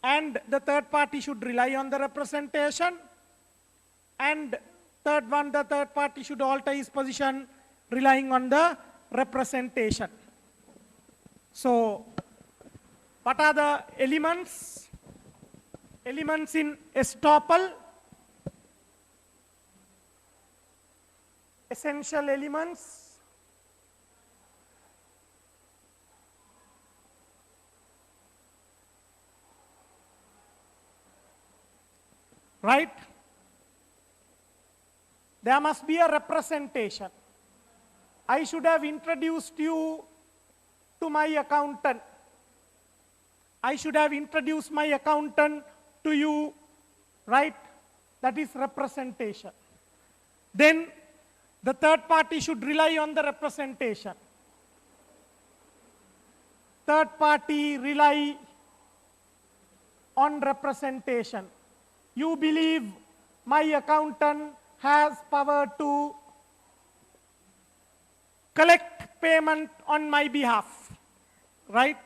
[SPEAKER 1] and the third party should rely on the representation, and third one, the third party should alter his position relying on the representation. So, what are the elements? Elements in estoppel, essential elements, right? There must be a representation. I should have introduced you to my accountant. I should have introduced my accountant to you, right? That is representation. Then the third party should rely on the representation. Third party rely on representation. You believe my accountant has power to collect payment on my behalf, right?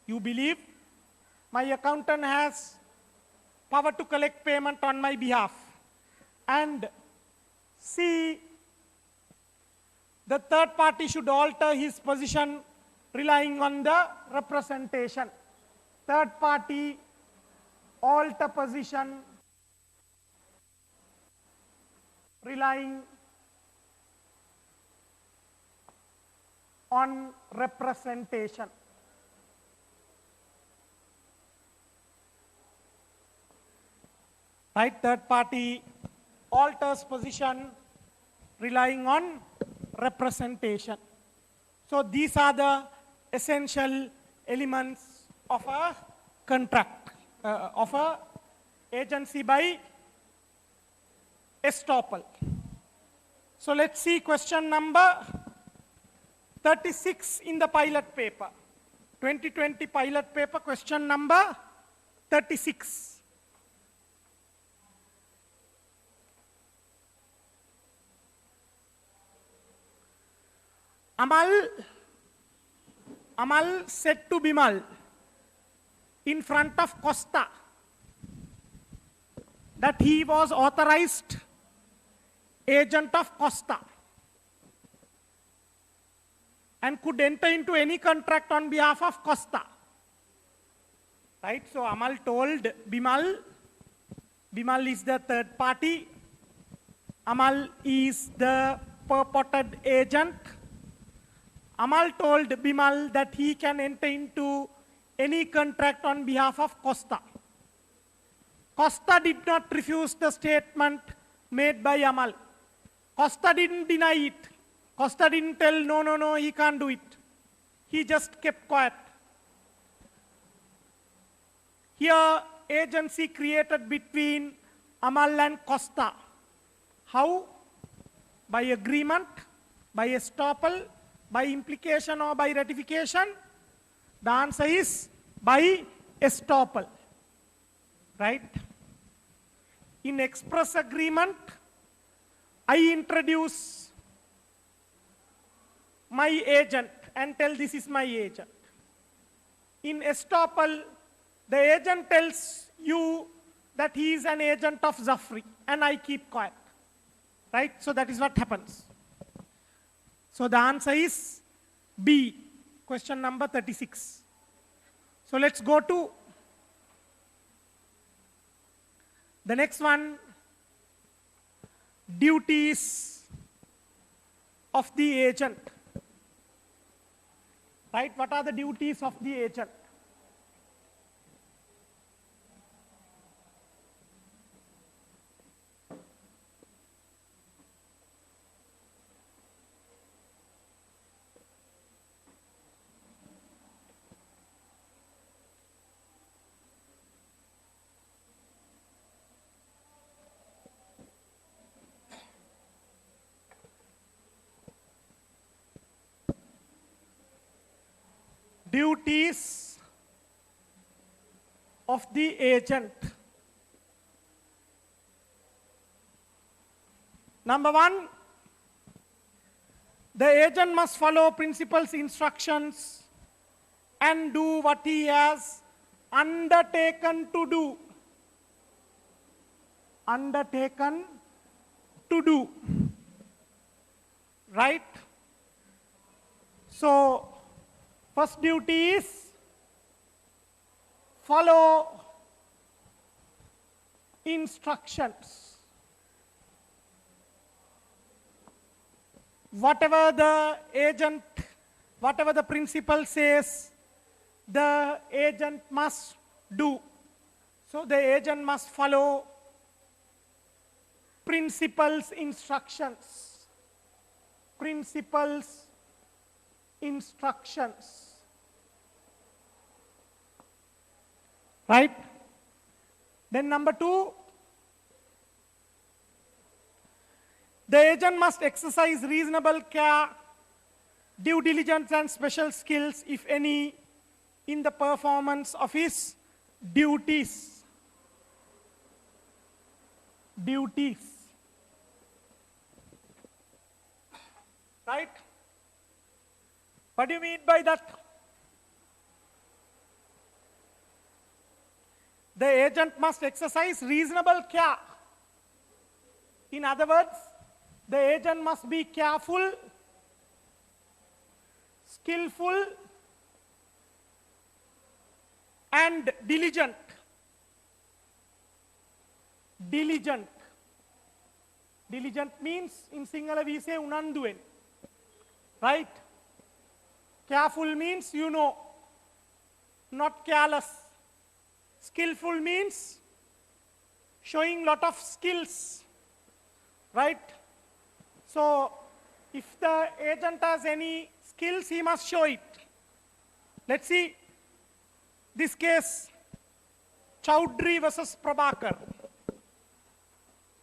[SPEAKER 1] You believe my accountant has power to collect payment on my behalf. And C, the third party should alter his position relying on the representation. Third party alter position relying on representation. Right? Third party alters position relying on representation. So these are the essential elements of a contract, of a agency by estoppel. So let's see question number 36 in the pilot paper. 2020 pilot paper, question number 36. Amal said to Bimal in front of Costa that he was authorized agent of Costa and could enter into any contract on behalf of Costa. Right? So Amal told Bimal is the third party. Amal is the purported agent. Amal told Bimal that he can enter into any contract on behalf of Costa. Costa did not refuse the statement made by Amal. Costa didn't deny it. Costa didn't tell, no, he can't do it. He just kept quiet. Here, agency created between Amal and Costa. How? By agreement, by estoppel, by implication or by ratification? The answer is by estoppel. Right? In express agreement, I introduce my agent and tell this is my agent. In estoppel, the agent tells you that he is an agent of Zafri and I keep quiet. Right? So that is what happens. So the answer is B, question number 36. So let's go to the next one, duties of the agent. Right? What are the duties of the agent? Duties of the agent. Number one, the agent must follow principal's instructions and do what he has undertaken to do. Undertaken to do. Right? So, first duty is follow instructions. Whatever the agent, whatever the principal says, the agent must do. So the agent must follow principal's instructions. Principal's instructions. Right? Then number two, the agent must exercise reasonable care, due diligence and special skills, if any, in the performance of his duties. Duties. Right? What do you mean by that? The agent must exercise reasonable care. In other words, the agent must be careful, skillful, and diligent. Diligent. Diligent means, in Sinhala we say unanduwen. Right? Careful means you know, not careless. Skillful means showing lot of skills. Right? So, if the agent has any skills, he must show it. Let's see this case, Chowdhury versus Prabhakar.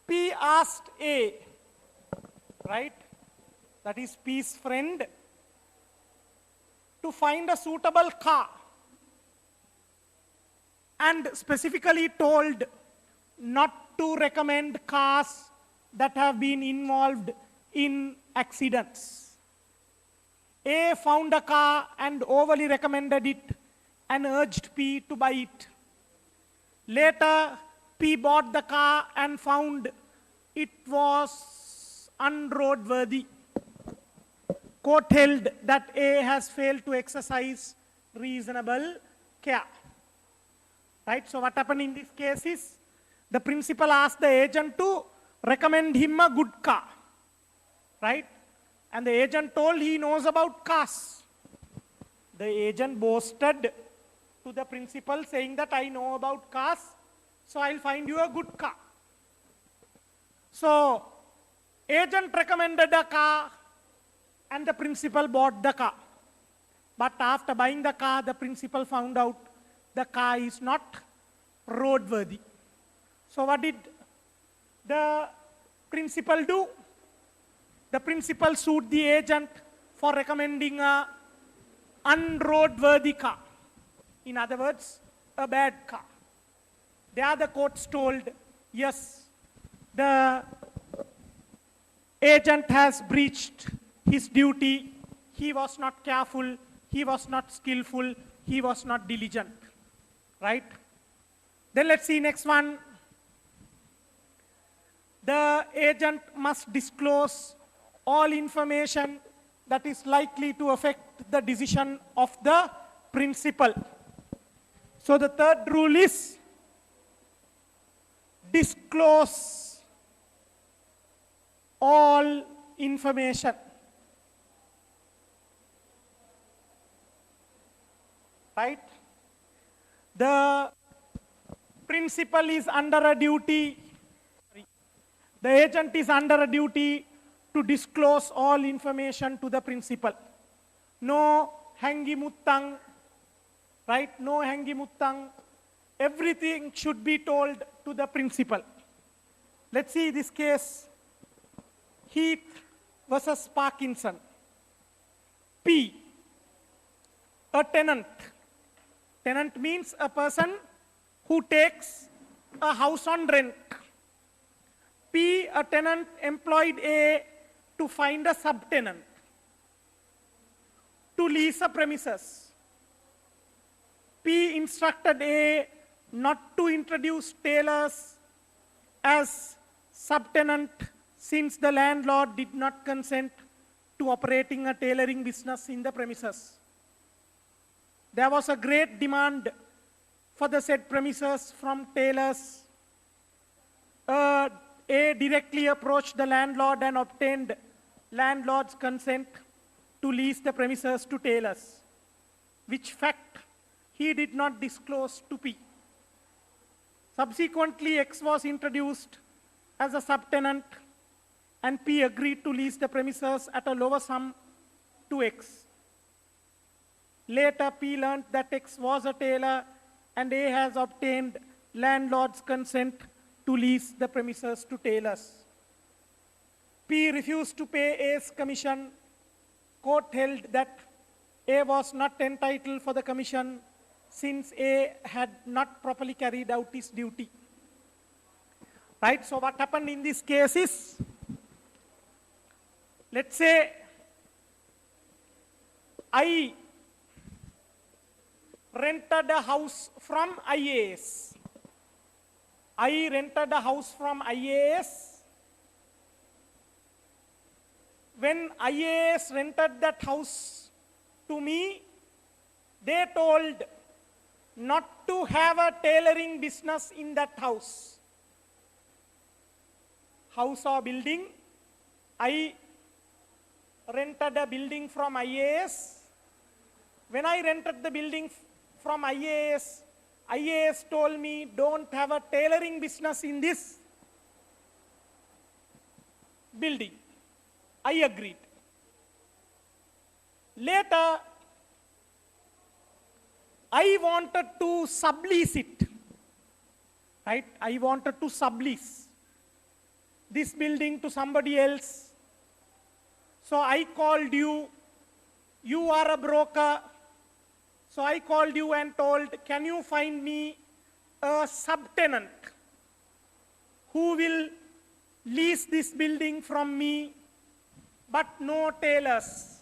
[SPEAKER 1] P asked A, right? That is P's friend, to find a suitable car, and specifically told not to recommend cars that have been involved in accidents. A found a car and overly recommended it and urged P to buy it. Later, P bought the car and found it was unroadworthy. Court held that A has failed to exercise reasonable care. Right? So what happened in this case is the principal asked the agent to recommend him a good car. Right? And the agent told he knows about cars. The agent boasted to the principal saying that I know about cars, so I'll find you a good car. So, agent recommended a car and the principal bought the car. But after buying the car, the principal found out the car is not roadworthy. So what did the principal do? The principal sued the agent for recommending a unroadworthy car. In other words, a bad car. There the courts told, yes, the agent has breached his duty. He was not careful. He was not skillful. He was not diligent. Right? Then let's see next one. The agent must disclose all information that is likely to affect the decision of the principal. So the third rule is disclose all information. Right? The principal is under a duty, the agent is under a duty to disclose all information to the principal. No hangi muttang, right? No hangi muttang. Everything should be told to the principal. Let's see this case. Heath versus Parkinson. P, a tenant. Tenant means a person who takes a house on rent. P, a tenant, employed A to find a subtenant to lease a premises. P instructed A not to introduce tailors as subtenant since the landlord did not consent to operating a tailoring business in the premises. There was a great demand for the said premises from tailors. A directly approached the landlord and obtained landlord's consent to lease the premises to tailors, which fact he did not disclose to P. Subsequently, X was introduced as a subtenant and P agreed to lease the premises at a lower sum to X. Later, P learned that X was a tailor and A has obtained landlord's consent to lease the premises to tailors. P refused to pay A's commission. Court held that A was not entitled for the commission since A had not properly carried out his duty. Right, so what happened in this case is, let's say I rented a house from IAS. I rented a house from IAS. When IAS rented that house to me, they told not to have a tailoring business in that house. House or building, I rented a building from IAS. When I rented the building from IAS, IAS told me don't have a tailoring business in this building. I agreed. Later, I wanted to sublease it. Right? I wanted to sublease this building to somebody else. So I called you. You are a broker. So I called you and told, can you find me a subtenant who will lease this building from me, but no tailors?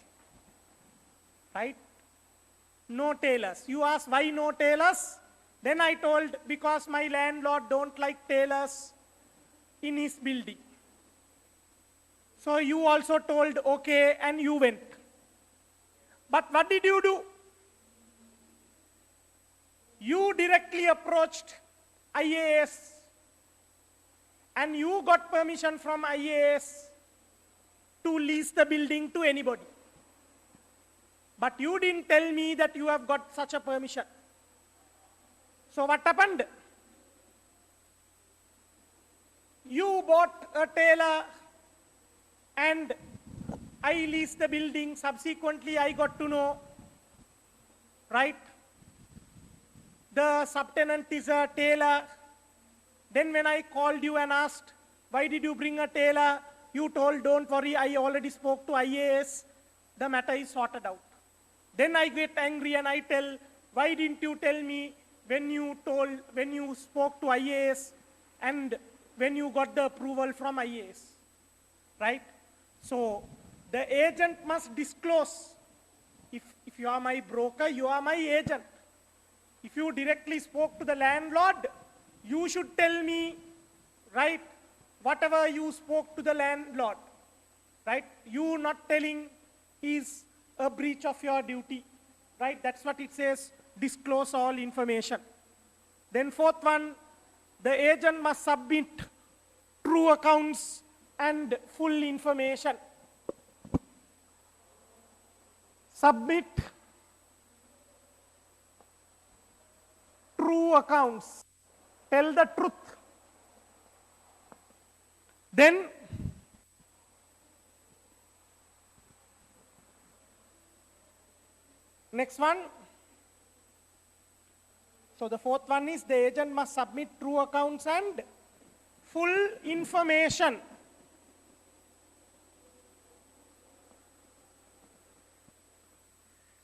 [SPEAKER 1] right? No tailors. You ask why no tailors? Then I told because my landlord don't like tailors in his building. So you also told okay and you went. But what did you do? You directly approached IAS and you got permission from IAS to lease the building to anybody. But you didn't tell me that you have got such a permission. So what happened? You bought a tailor and I leased the building. Subsequently, I got to know, right? The subtenant is a tailor. Then when I called you and asked, why did you bring a tailor? You told, don't worry, I already spoke to IAS. The matter is sorted out. Then I get angry and I tell, why didn't you tell me when you spoke to IAS and when you got the approval from IAS, right? So the agent must disclose. If you are my broker, you are my agent. If you directly spoke to the landlord, you should tell me, right, whatever you spoke to the landlord, right? You not telling is a breach of your duty, right? That's what it says, disclose all information. Then fourth one, the agent must submit true accounts and full information. Submit true accounts. Tell the truth. Then next one. So the fourth one is the agent must submit true accounts and full information.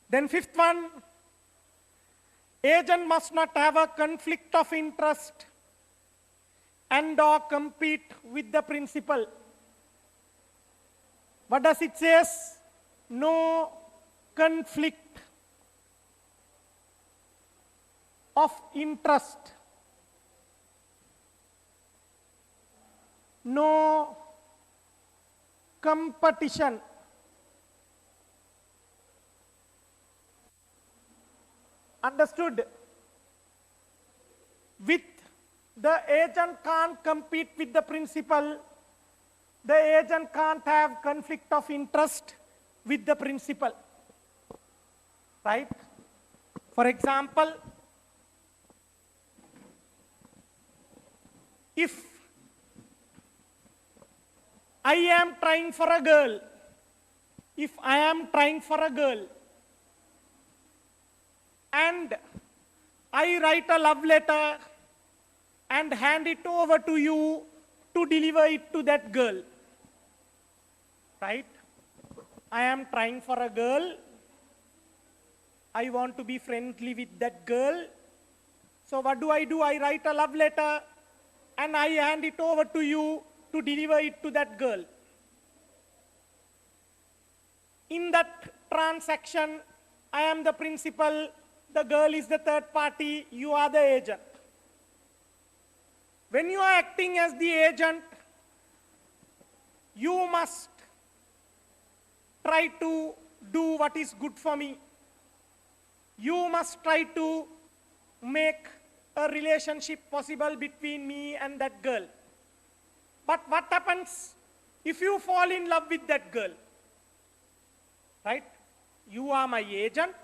[SPEAKER 1] Then fifth one, agent must not have a conflict of interest and or compete with the principal. What does it say? No conflict of interest. No competition. Understood? With the agent can't compete with the principal. The agent can't have conflict of interest with the principal. Right? For example, if I am trying for a girl, and I write a love letter and hand it over to you to deliver it to that girl, right? I am trying for a girl. I want to be friendly with that girl. So what do? I write a love letter and I hand it over to you to deliver it to that girl. In that transaction, I am the principal, the girl is the third party, you are the agent. When you are acting as the agent, you must try to do what is good for me. You must try to make a relationship possible between me and that girl. But what happens if you fall in love with that girl? Right? You are my agent.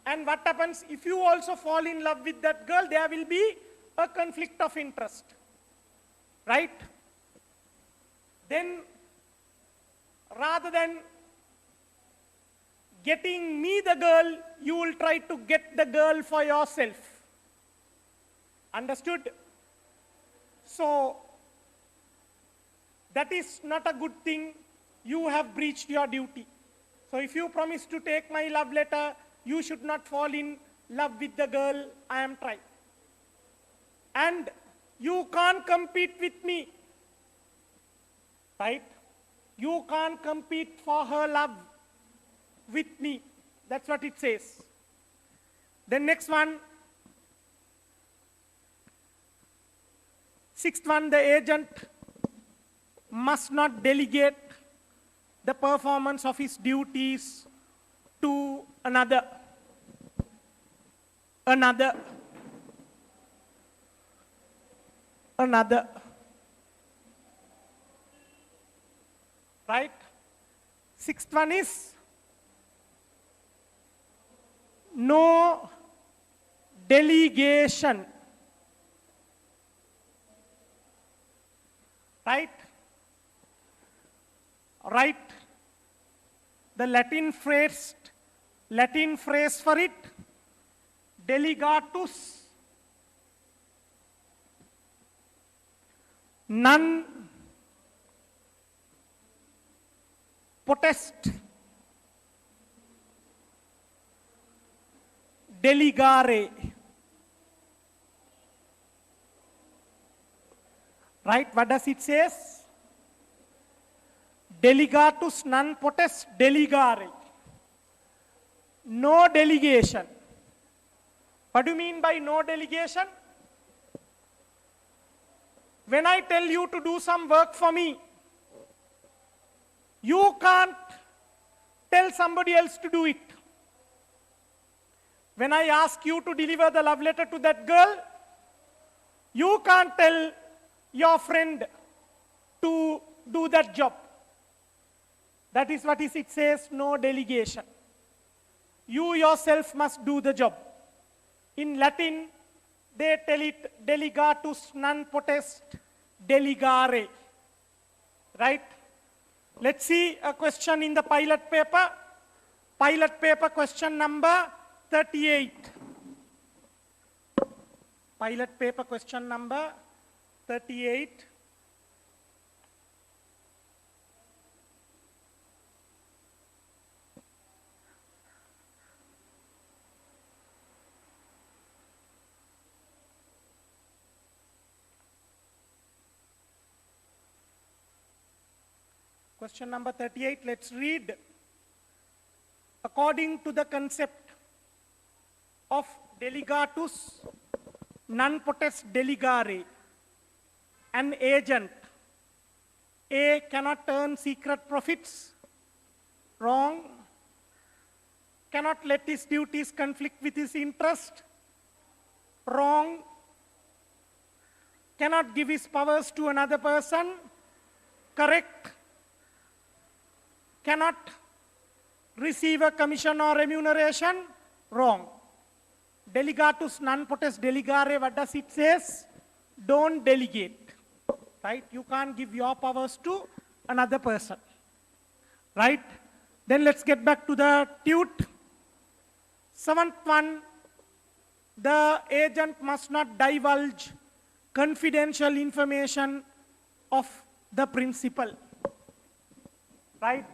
[SPEAKER 1] And what happens if you also fall in love with that girl? There will be a conflict of interest. Right? Then, rather than getting me the girl, you will try to get the girl for yourself. Understood? So, that is not a good thing. You have breached your duty. So if you promise to take my love letter, you should not fall in love with the girl I am trying. And you can't compete with me. Right? You can't compete for her love with me. That's what it says. Then next one, sixth one, the agent must not delegate the performance of his duties to another. Right? Sixth one is no delegation. Right? Right? The Latin phrase for it, delegatus, non potest delegare. Right? What does it say? Delegatus non potest delegare. No delegation. What do you mean by no delegation? When I tell you to do some work for me, you can't tell somebody else to do it. When I ask you to deliver the love letter to that girl, you can't tell your friend to do that job. That is what it says, no delegation. You yourself must do the job. In Latin, they tell it delegatus non potest delegare. Right? Let's see a question in the pilot paper. Pilot paper question number 38. Pilot paper question number 38. Question number 38, let's read. According to the concept of delegatus non potest delegare, an agent A cannot earn secret profits. Wrong. Cannot let his duties conflict with his interest. Wrong. Cannot give his powers to another person. Correct. Cannot receive a commission or remuneration. Wrong. Delegatus non potest delegare, what does it say? Don't delegate. Right? You can't give your powers to another person. Right? Then let's get back to the tute. Seventh one, the agent must not divulge confidential information of the principal. Right?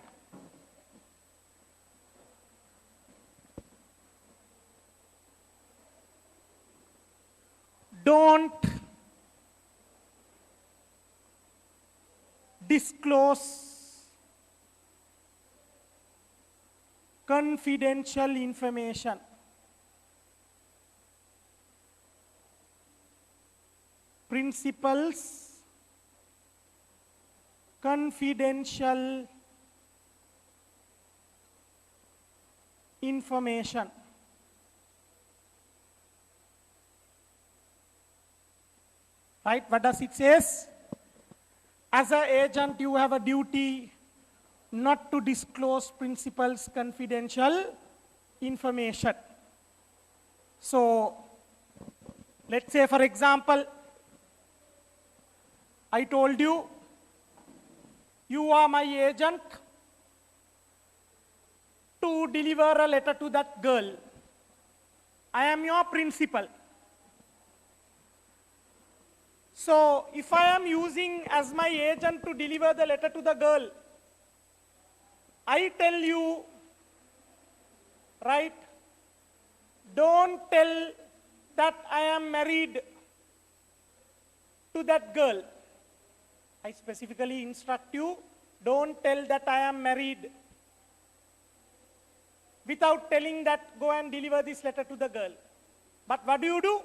[SPEAKER 1] Don't disclose confidential information. Principal's confidential information. Right? What does it say? As an agent, you have a duty not to disclose principal's confidential information. So, let's say, for example, I told you, you are my agent to deliver a letter to that girl. I am your principal. So, if I am using as my agent to deliver the letter to the girl, I tell you, right, don't tell that I am married to that girl. I specifically instruct you, don't tell that I am married. without telling that go and deliver this letter to the girl. But what do?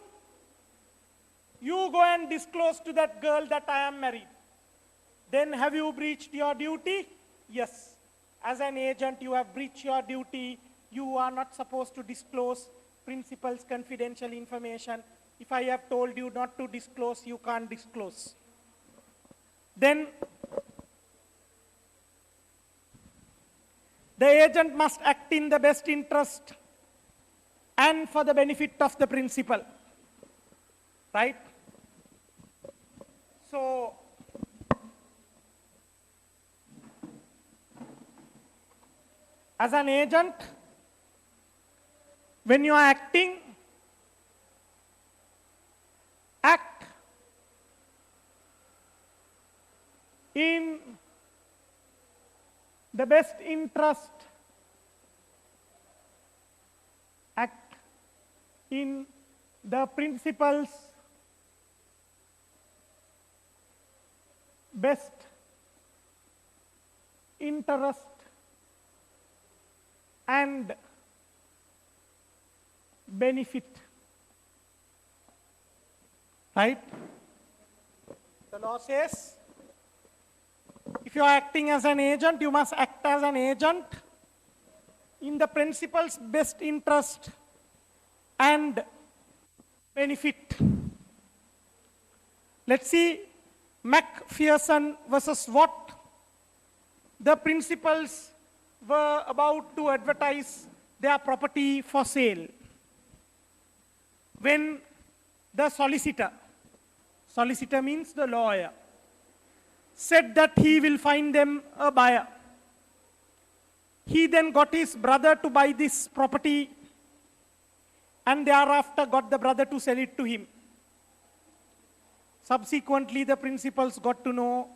[SPEAKER 1] You go and disclose to that girl that I am married. Then have you breached your duty? Yes. As an agent, you have breached your duty. You are not supposed to disclose principal's confidential information. If I have told you not to disclose, you can't disclose. Then the agent must act in the best interest and for the benefit of the principal. Right? So, as an agent, when you are acting, act in the best interest, act in the principal's best interest and benefit. Right? The law says, if you are acting as an agent, you must act as an agent in the principal's best interest and benefit. Let's see McPherson versus Watt. The principals were about to advertise their property for sale when the solicitor means the lawyer, said that he will find them a buyer. He then got his brother to buy this property and thereafter got the brother to sell it to him. Subsequently, the principals got to know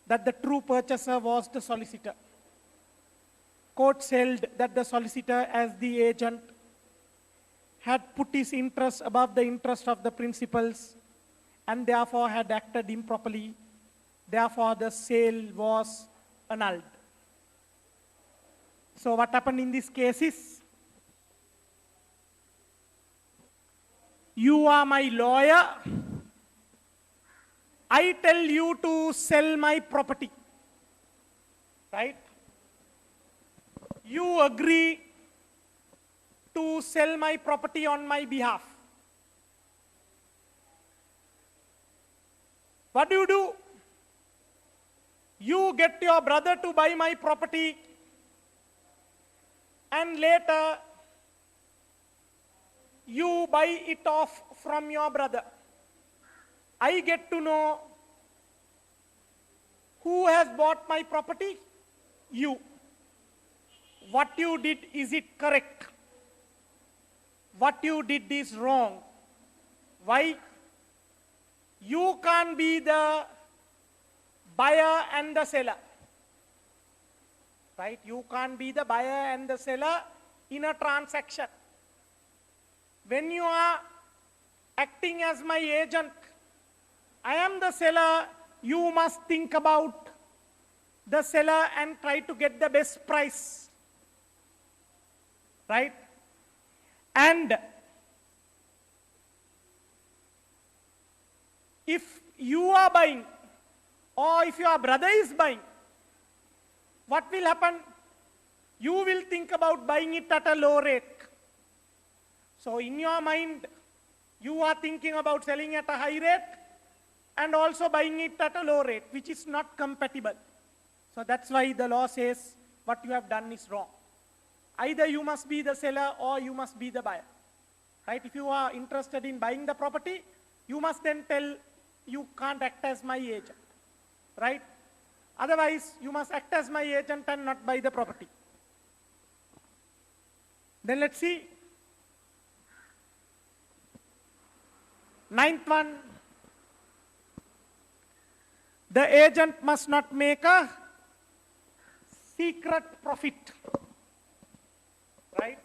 [SPEAKER 1] that the true purchaser was the solicitor. Courts held that the solicitor, as the agent, had put his interest above the interest of the principals and therefore had acted improperly. Therefore, the sale was annulled. So what happened in this case is, you are my lawyer, I tell you to sell my property, right? You agree to sell my property on my behalf. What do? You get your brother to buy my property and later you buy it off from your brother. I get to know who has bought my property? You. What you did, is it correct? What you did is wrong. Why? You can't be the buyer and the seller. Right? You can't be the buyer and the seller in a transaction. When you are acting as my agent, I am the seller, you must think about the seller and try to get the best price. Right? And if you are buying, or if your brother is buying, what will happen? You will think about buying it at a low rate. So in your mind, you are thinking about selling at a high rate and also buying it at a low rate, which is not compatible. So that's why the law says what you have done is wrong. Either you must be the seller or you must be the buyer. Right? If you are interested in buying the property, you must then tell you can't act as my agent. Right? Otherwise, you must act as my agent and not buy the property. Then let's see. Ninth one. The agent must not make a secret profit. Right?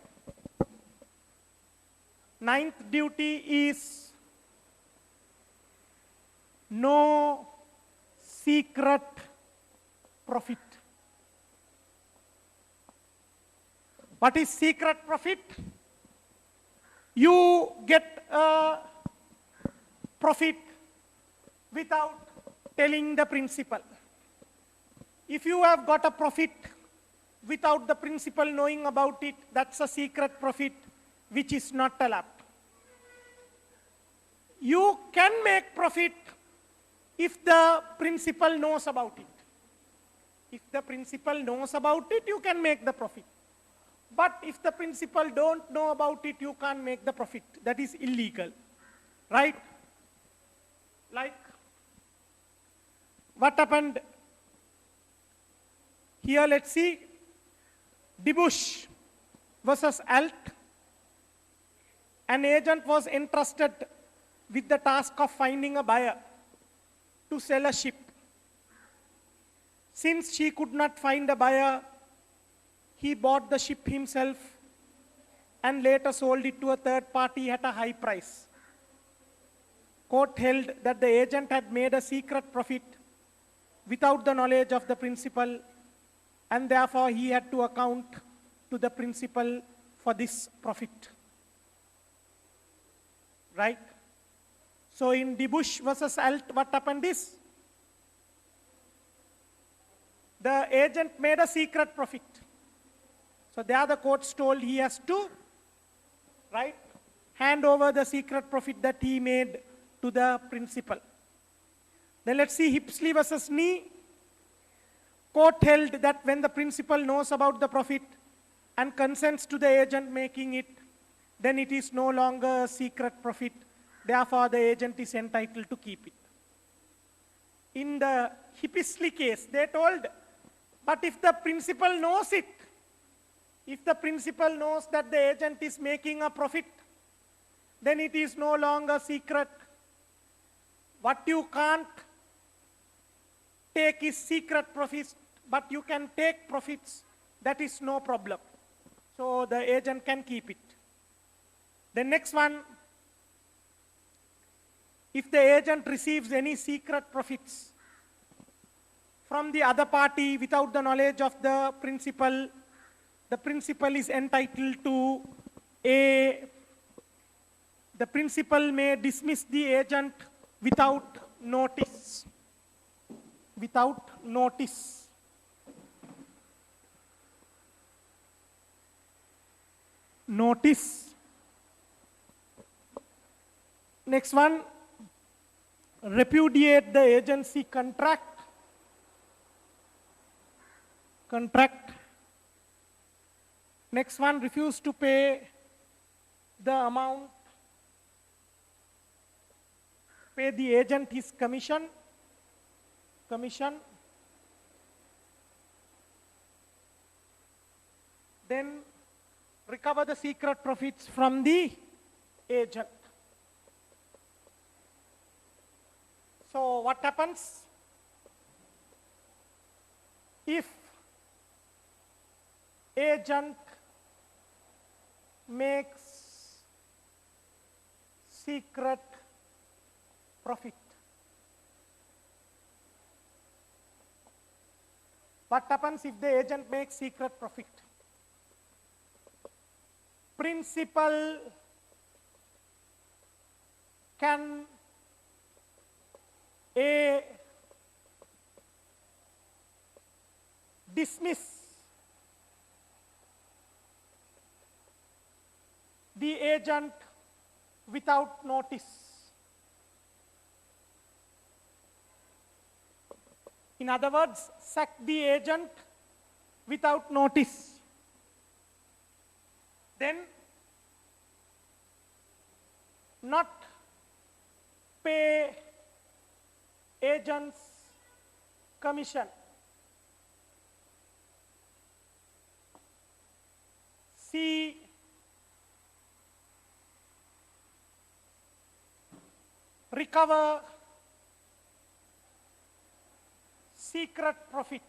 [SPEAKER 1] Ninth duty is no secret profit. What is secret profit? You get a profit without telling the principal. If you have got a profit without the principal knowing about it, that's a secret profit which is not allowed. You can make profit if the principal knows about it. If the principal knows about it, you can make the profit. But if the principal don't know about it, you can't make the profit. That is illegal, right? Like, what happened here? Let's see. DeBush versus Alt. An agent was entrusted with the task of finding a buyer to sell a ship. Since she could not find a buyer, he bought the ship himself and later sold it to a third party at a high price. Court held that the agent had made a secret profit without the knowledge of the principal, and therefore he had to account to the principal for this profit. Right? So in DeBush versus Alt, what happened is, the agent made a secret profit. So there the courts told he has to, right, hand over the secret profit that he made to the principal. Then let's see Hipsley versus Nee. Court held that when the principal knows about the profit and consents to the agent making it, then it is no longer a secret profit. Therefore, the agent is entitled to keep it. In the Hipsley case, they told, but if the principal knows it, if the principal knows that the agent is making a profit, then it is no longer secret. What you can't take is secret profits, but you can take profits. That is no problem. So the agent can keep it. The next one, if the agent receives any secret profits from the other party without the knowledge of the principal is entitled to the principal may dismiss the agent without notice. Without notice. Notice. Next one, repudiate the agency contract. Next one, refuse to pay the amount, pay the agent his commission. Then recover the secret profits from the agent. So what happens if agent makes secret profit? What happens if the agent makes secret profit? Principal can dismiss the agent without notice. In other words, sack the agent without notice. Then not pay agent's commission. C, recover secret profit.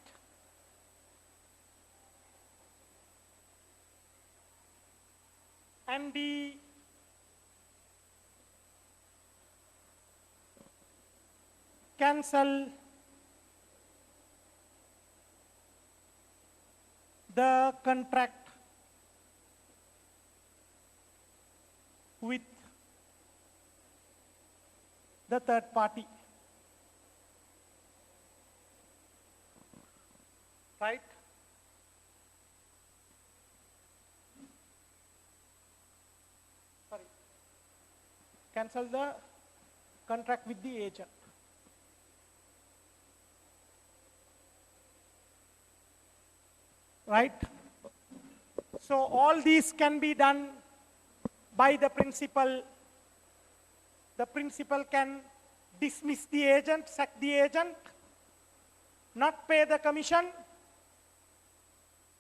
[SPEAKER 1] And D, cancel the contract with the third party. Right? Sorry. Cancel the contract with the agent. Right? So all these can be done by the principal. The principal can dismiss the agent, sack the agent, not pay the commission,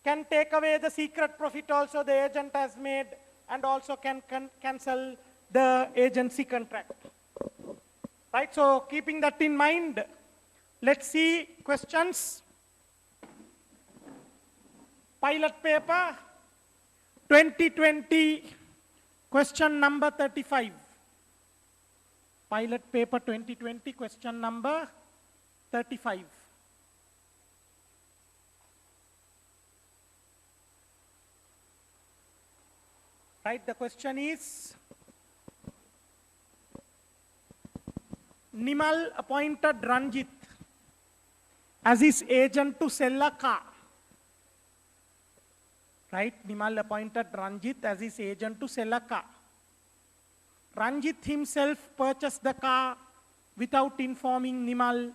[SPEAKER 1] can take away the secret profit also the agent has made, and also can cancel the agency contract. Right, so keeping that in mind, let's see questions. Pilot paper 2020, question number 35. Pilot paper 2020, question number 35. Right, the question is, Nimal appointed Ranjit as his agent to sell a car. Right, Nimal appointed Ranjit as his agent to sell a car. Ranjit himself purchased the car without informing Nimal.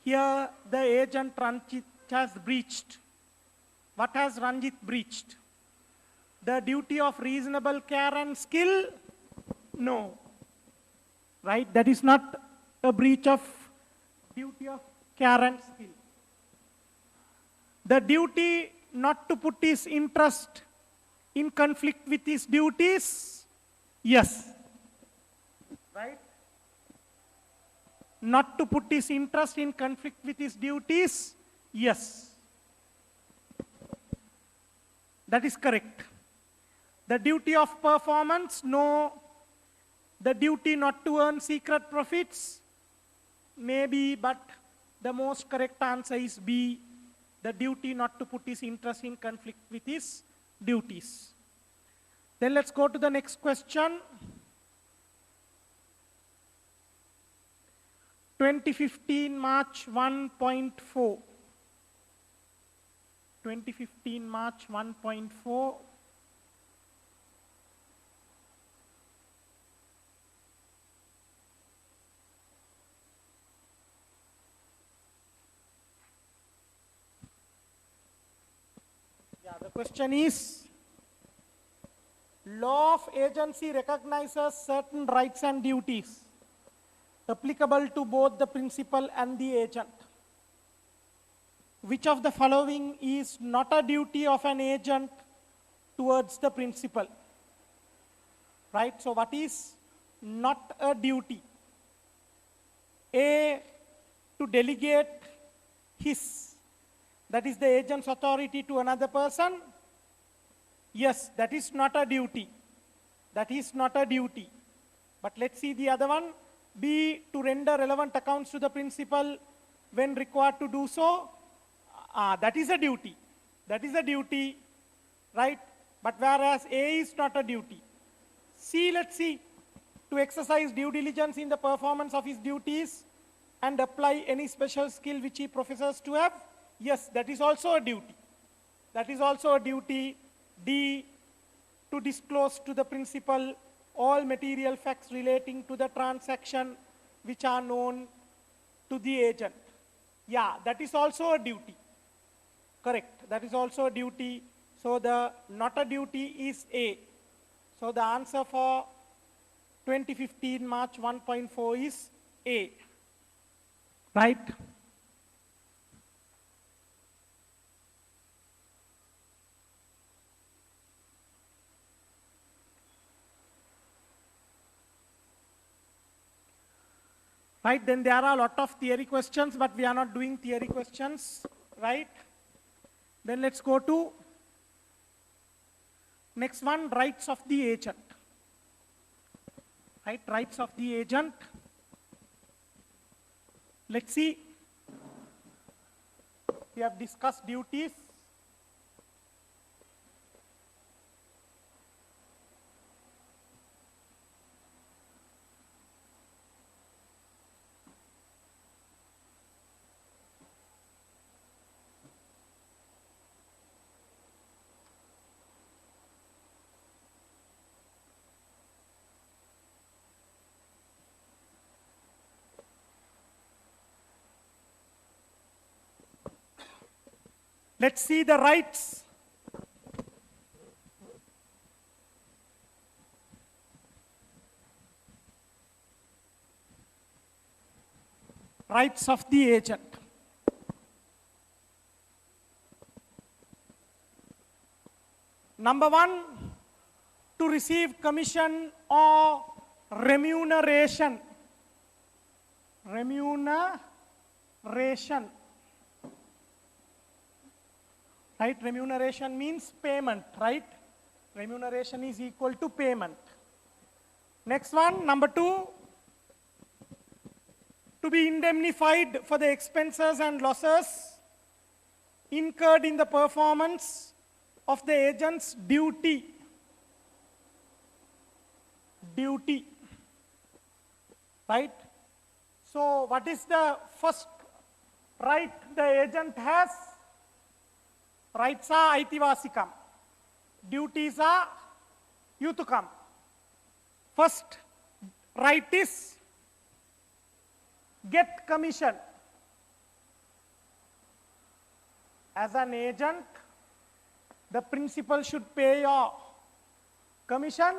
[SPEAKER 1] Here the agent Ranjit has breached. What has Ranjit breached? The duty of reasonable care and skill? No. Right? That is not a breach of duty of care and skill. The duty not to put his interest in conflict with his duties? Yes. Right? Not to put his interest in conflict with his duties? Yes. That is correct. The duty of performance? No. The duty not to earn secret profits? Maybe, but the most correct answer is B. The duty not to put his interest in conflict with his duties. Then let's go to the next question. 2015 March 1.4. 2015 March 1.4. The question is, law of agency recognizes certain rights and duties applicable to both the principal and the agent. Which of the following is not a duty of an agent towards the principal? Right, so what is not a duty? A, to delegate his, that is the agent's authority, to another person? Yes, that is not a duty. That is not a duty. But let's see the other one. B, to render relevant accounts to the principal when required to do so. That is a duty. That is a duty, right? But whereas A is not a duty. C, let's see. To exercise due diligence in the performance of his duties and apply any special skill which he professes to have. Yes, that is also a duty. That is also a duty. D, to disclose to the principal all material facts relating to the transaction which are known to the agent. Yeah, that is also a duty. Correct, that is also a duty. So the not a duty is A. So the answer for 2015 March 1.4 is A. Right? Right, then there are a lot of theory questions, but we are not doing theory questions, right? Then let's go to next one, rights of the agent. Right, rights of the agent. Let's see. We have discussed duties. Let's see the rights. Rights of the agent. Number one, to receive commission or remuneration. Remuneration. Right? Remuneration means payment, right? Remuneration is equal to payment. Next one, number two, to be indemnified for the expenses and losses incurred in the performance of the agent's duty. Duty. Right? So what is the first right the agent has? Rights are aitivasikam. Duties are yutukam. First right is get commission. As an agent, the principal should pay your commission.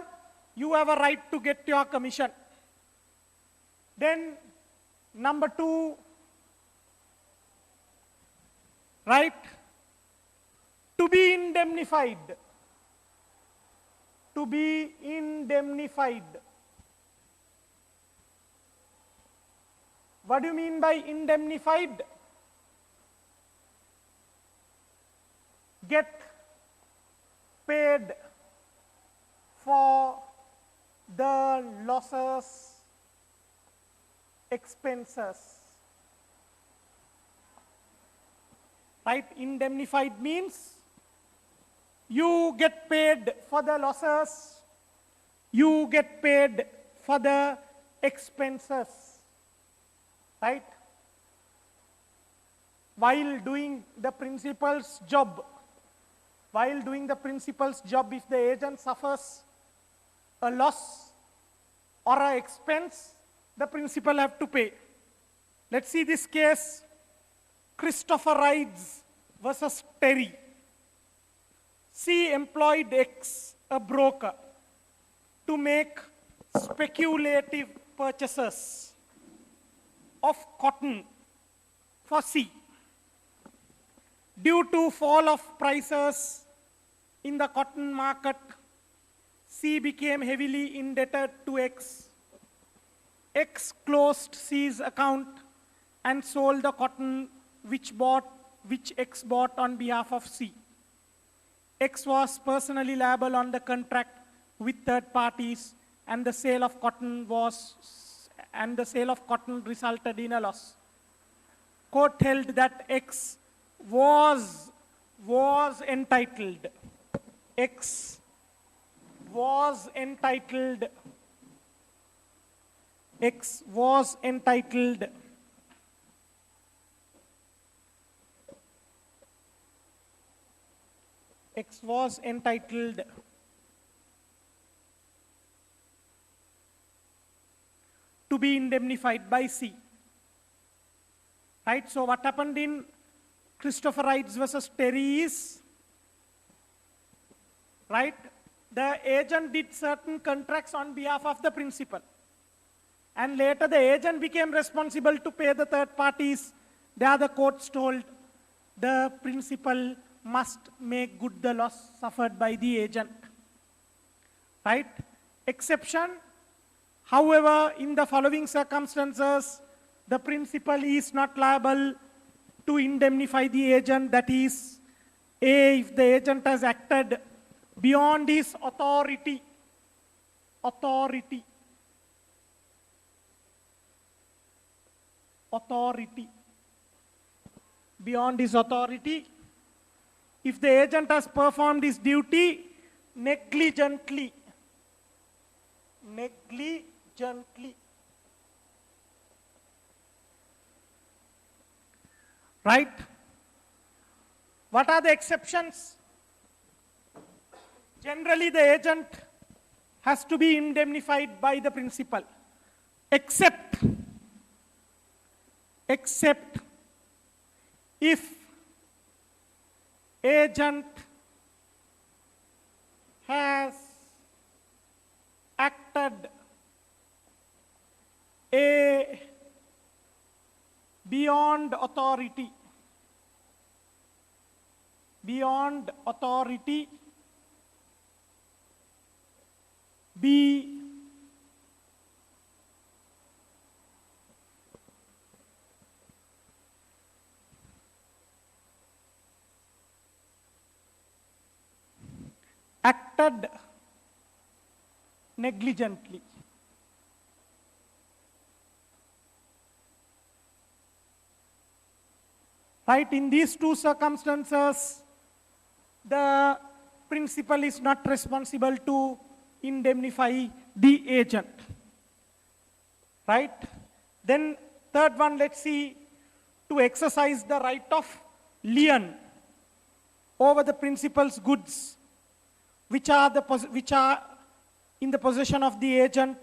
[SPEAKER 1] You have a right to get your commission. Then number two, right, to be indemnified. To be indemnified. What do you mean by indemnified? Get paid for the losses, expenses. Right? Indemnified means you get paid for the losses, you get paid for the expenses. Right? While doing the principal's job, if the agent suffers a loss or an expense, the principal have to pay. Let's see this case, Christopher Rides versus Terry. C employed X, a broker, to make speculative purchases of cotton for C. Due to fall of prices in the cotton market, C became heavily indebted to X. X closed C's account and sold the cotton which X bought on behalf of C. X was personally liable on the contract with third parties, and the sale of cotton resulted in a loss. Court held that X was entitled. X was entitled to be indemnified by C. Right? So what happened in Christopher Rides versus Terry is, right, the agent did certain contracts on behalf of the principal. And later the agent became responsible to pay the third parties. There the courts told the principal must make good the loss suffered by the agent. Right? Exception, however, in the following circumstances, the principal is not liable to indemnify the agent. That is, A, if the agent has acted beyond his authority. Beyond his authority. If the agent has performed his duty negligently. Right? What are the exceptions? Generally, the agent has to be indemnified by the principal, except if agent has acted a beyond authority B acted negligently. Right, in these two circumstances, the principal is not responsible to indemnify the agent. Right? Then third one, let's see, to exercise the right of lien over the principal's goods, which are in the possession of the agent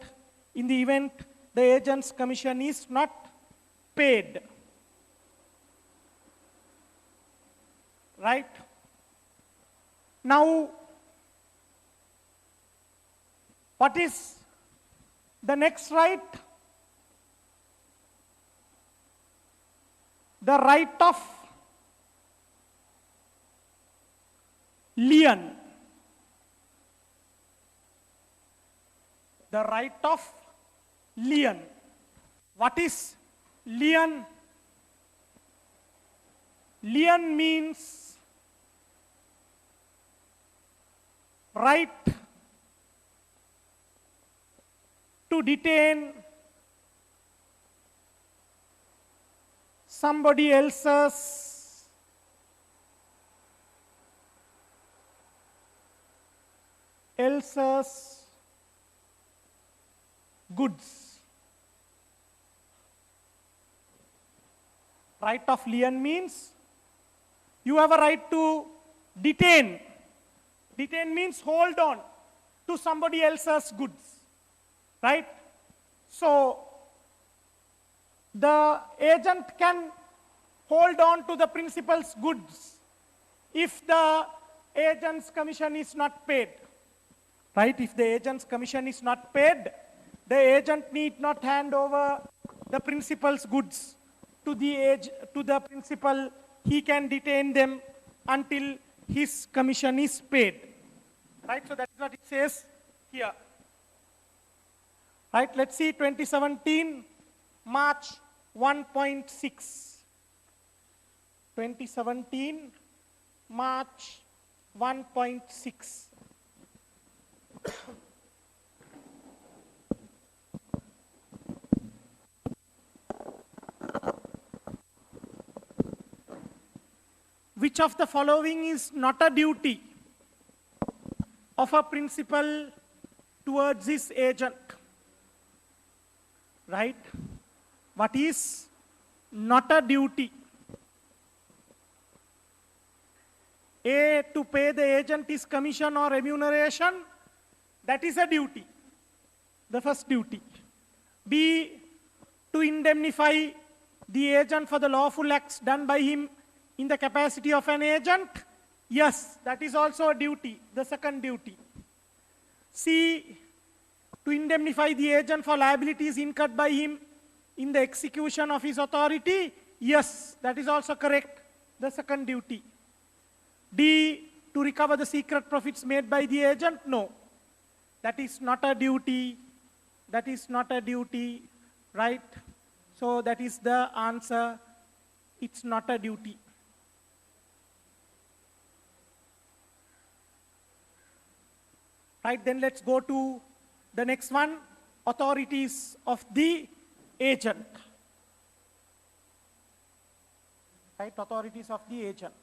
[SPEAKER 1] in the event the agent's commission is not paid. Right? Now, what is the next right? The right of lien. The right of lien. What is lien? Lien means right to detain somebody else's goods. Right of lien means you have a right to detain. Detain means hold on to somebody else's goods. Right? So, the agent can hold on to the principal's goods if the agent's commission is not paid. Right? If the agent's commission is not paid, the agent need not hand over the principal's goods to the principal. He can detain them until his commission is paid. Right? So that's what it says here. Right? Let's see 2017 March 1.6. 2017 March 1.6. Which of the following is not a duty of a principal towards his agent? Right? What is not a duty? A, to pay the agent his commission or remuneration, that is a duty, the first duty. B, to indemnify the agent for the lawful acts done by him in the capacity of an agent, yes, that is also a duty, the second duty. C, to indemnify the agent for liabilities incurred by him in the execution of his authority, yes, that is also correct, the second duty. D, to recover the secret profits made by the agent, no, that is not a duty, that is not a duty, right? So that is the answer, it's not a duty. Right, then let's go to the next one, authorities of the agent. Right, authorities of the agent.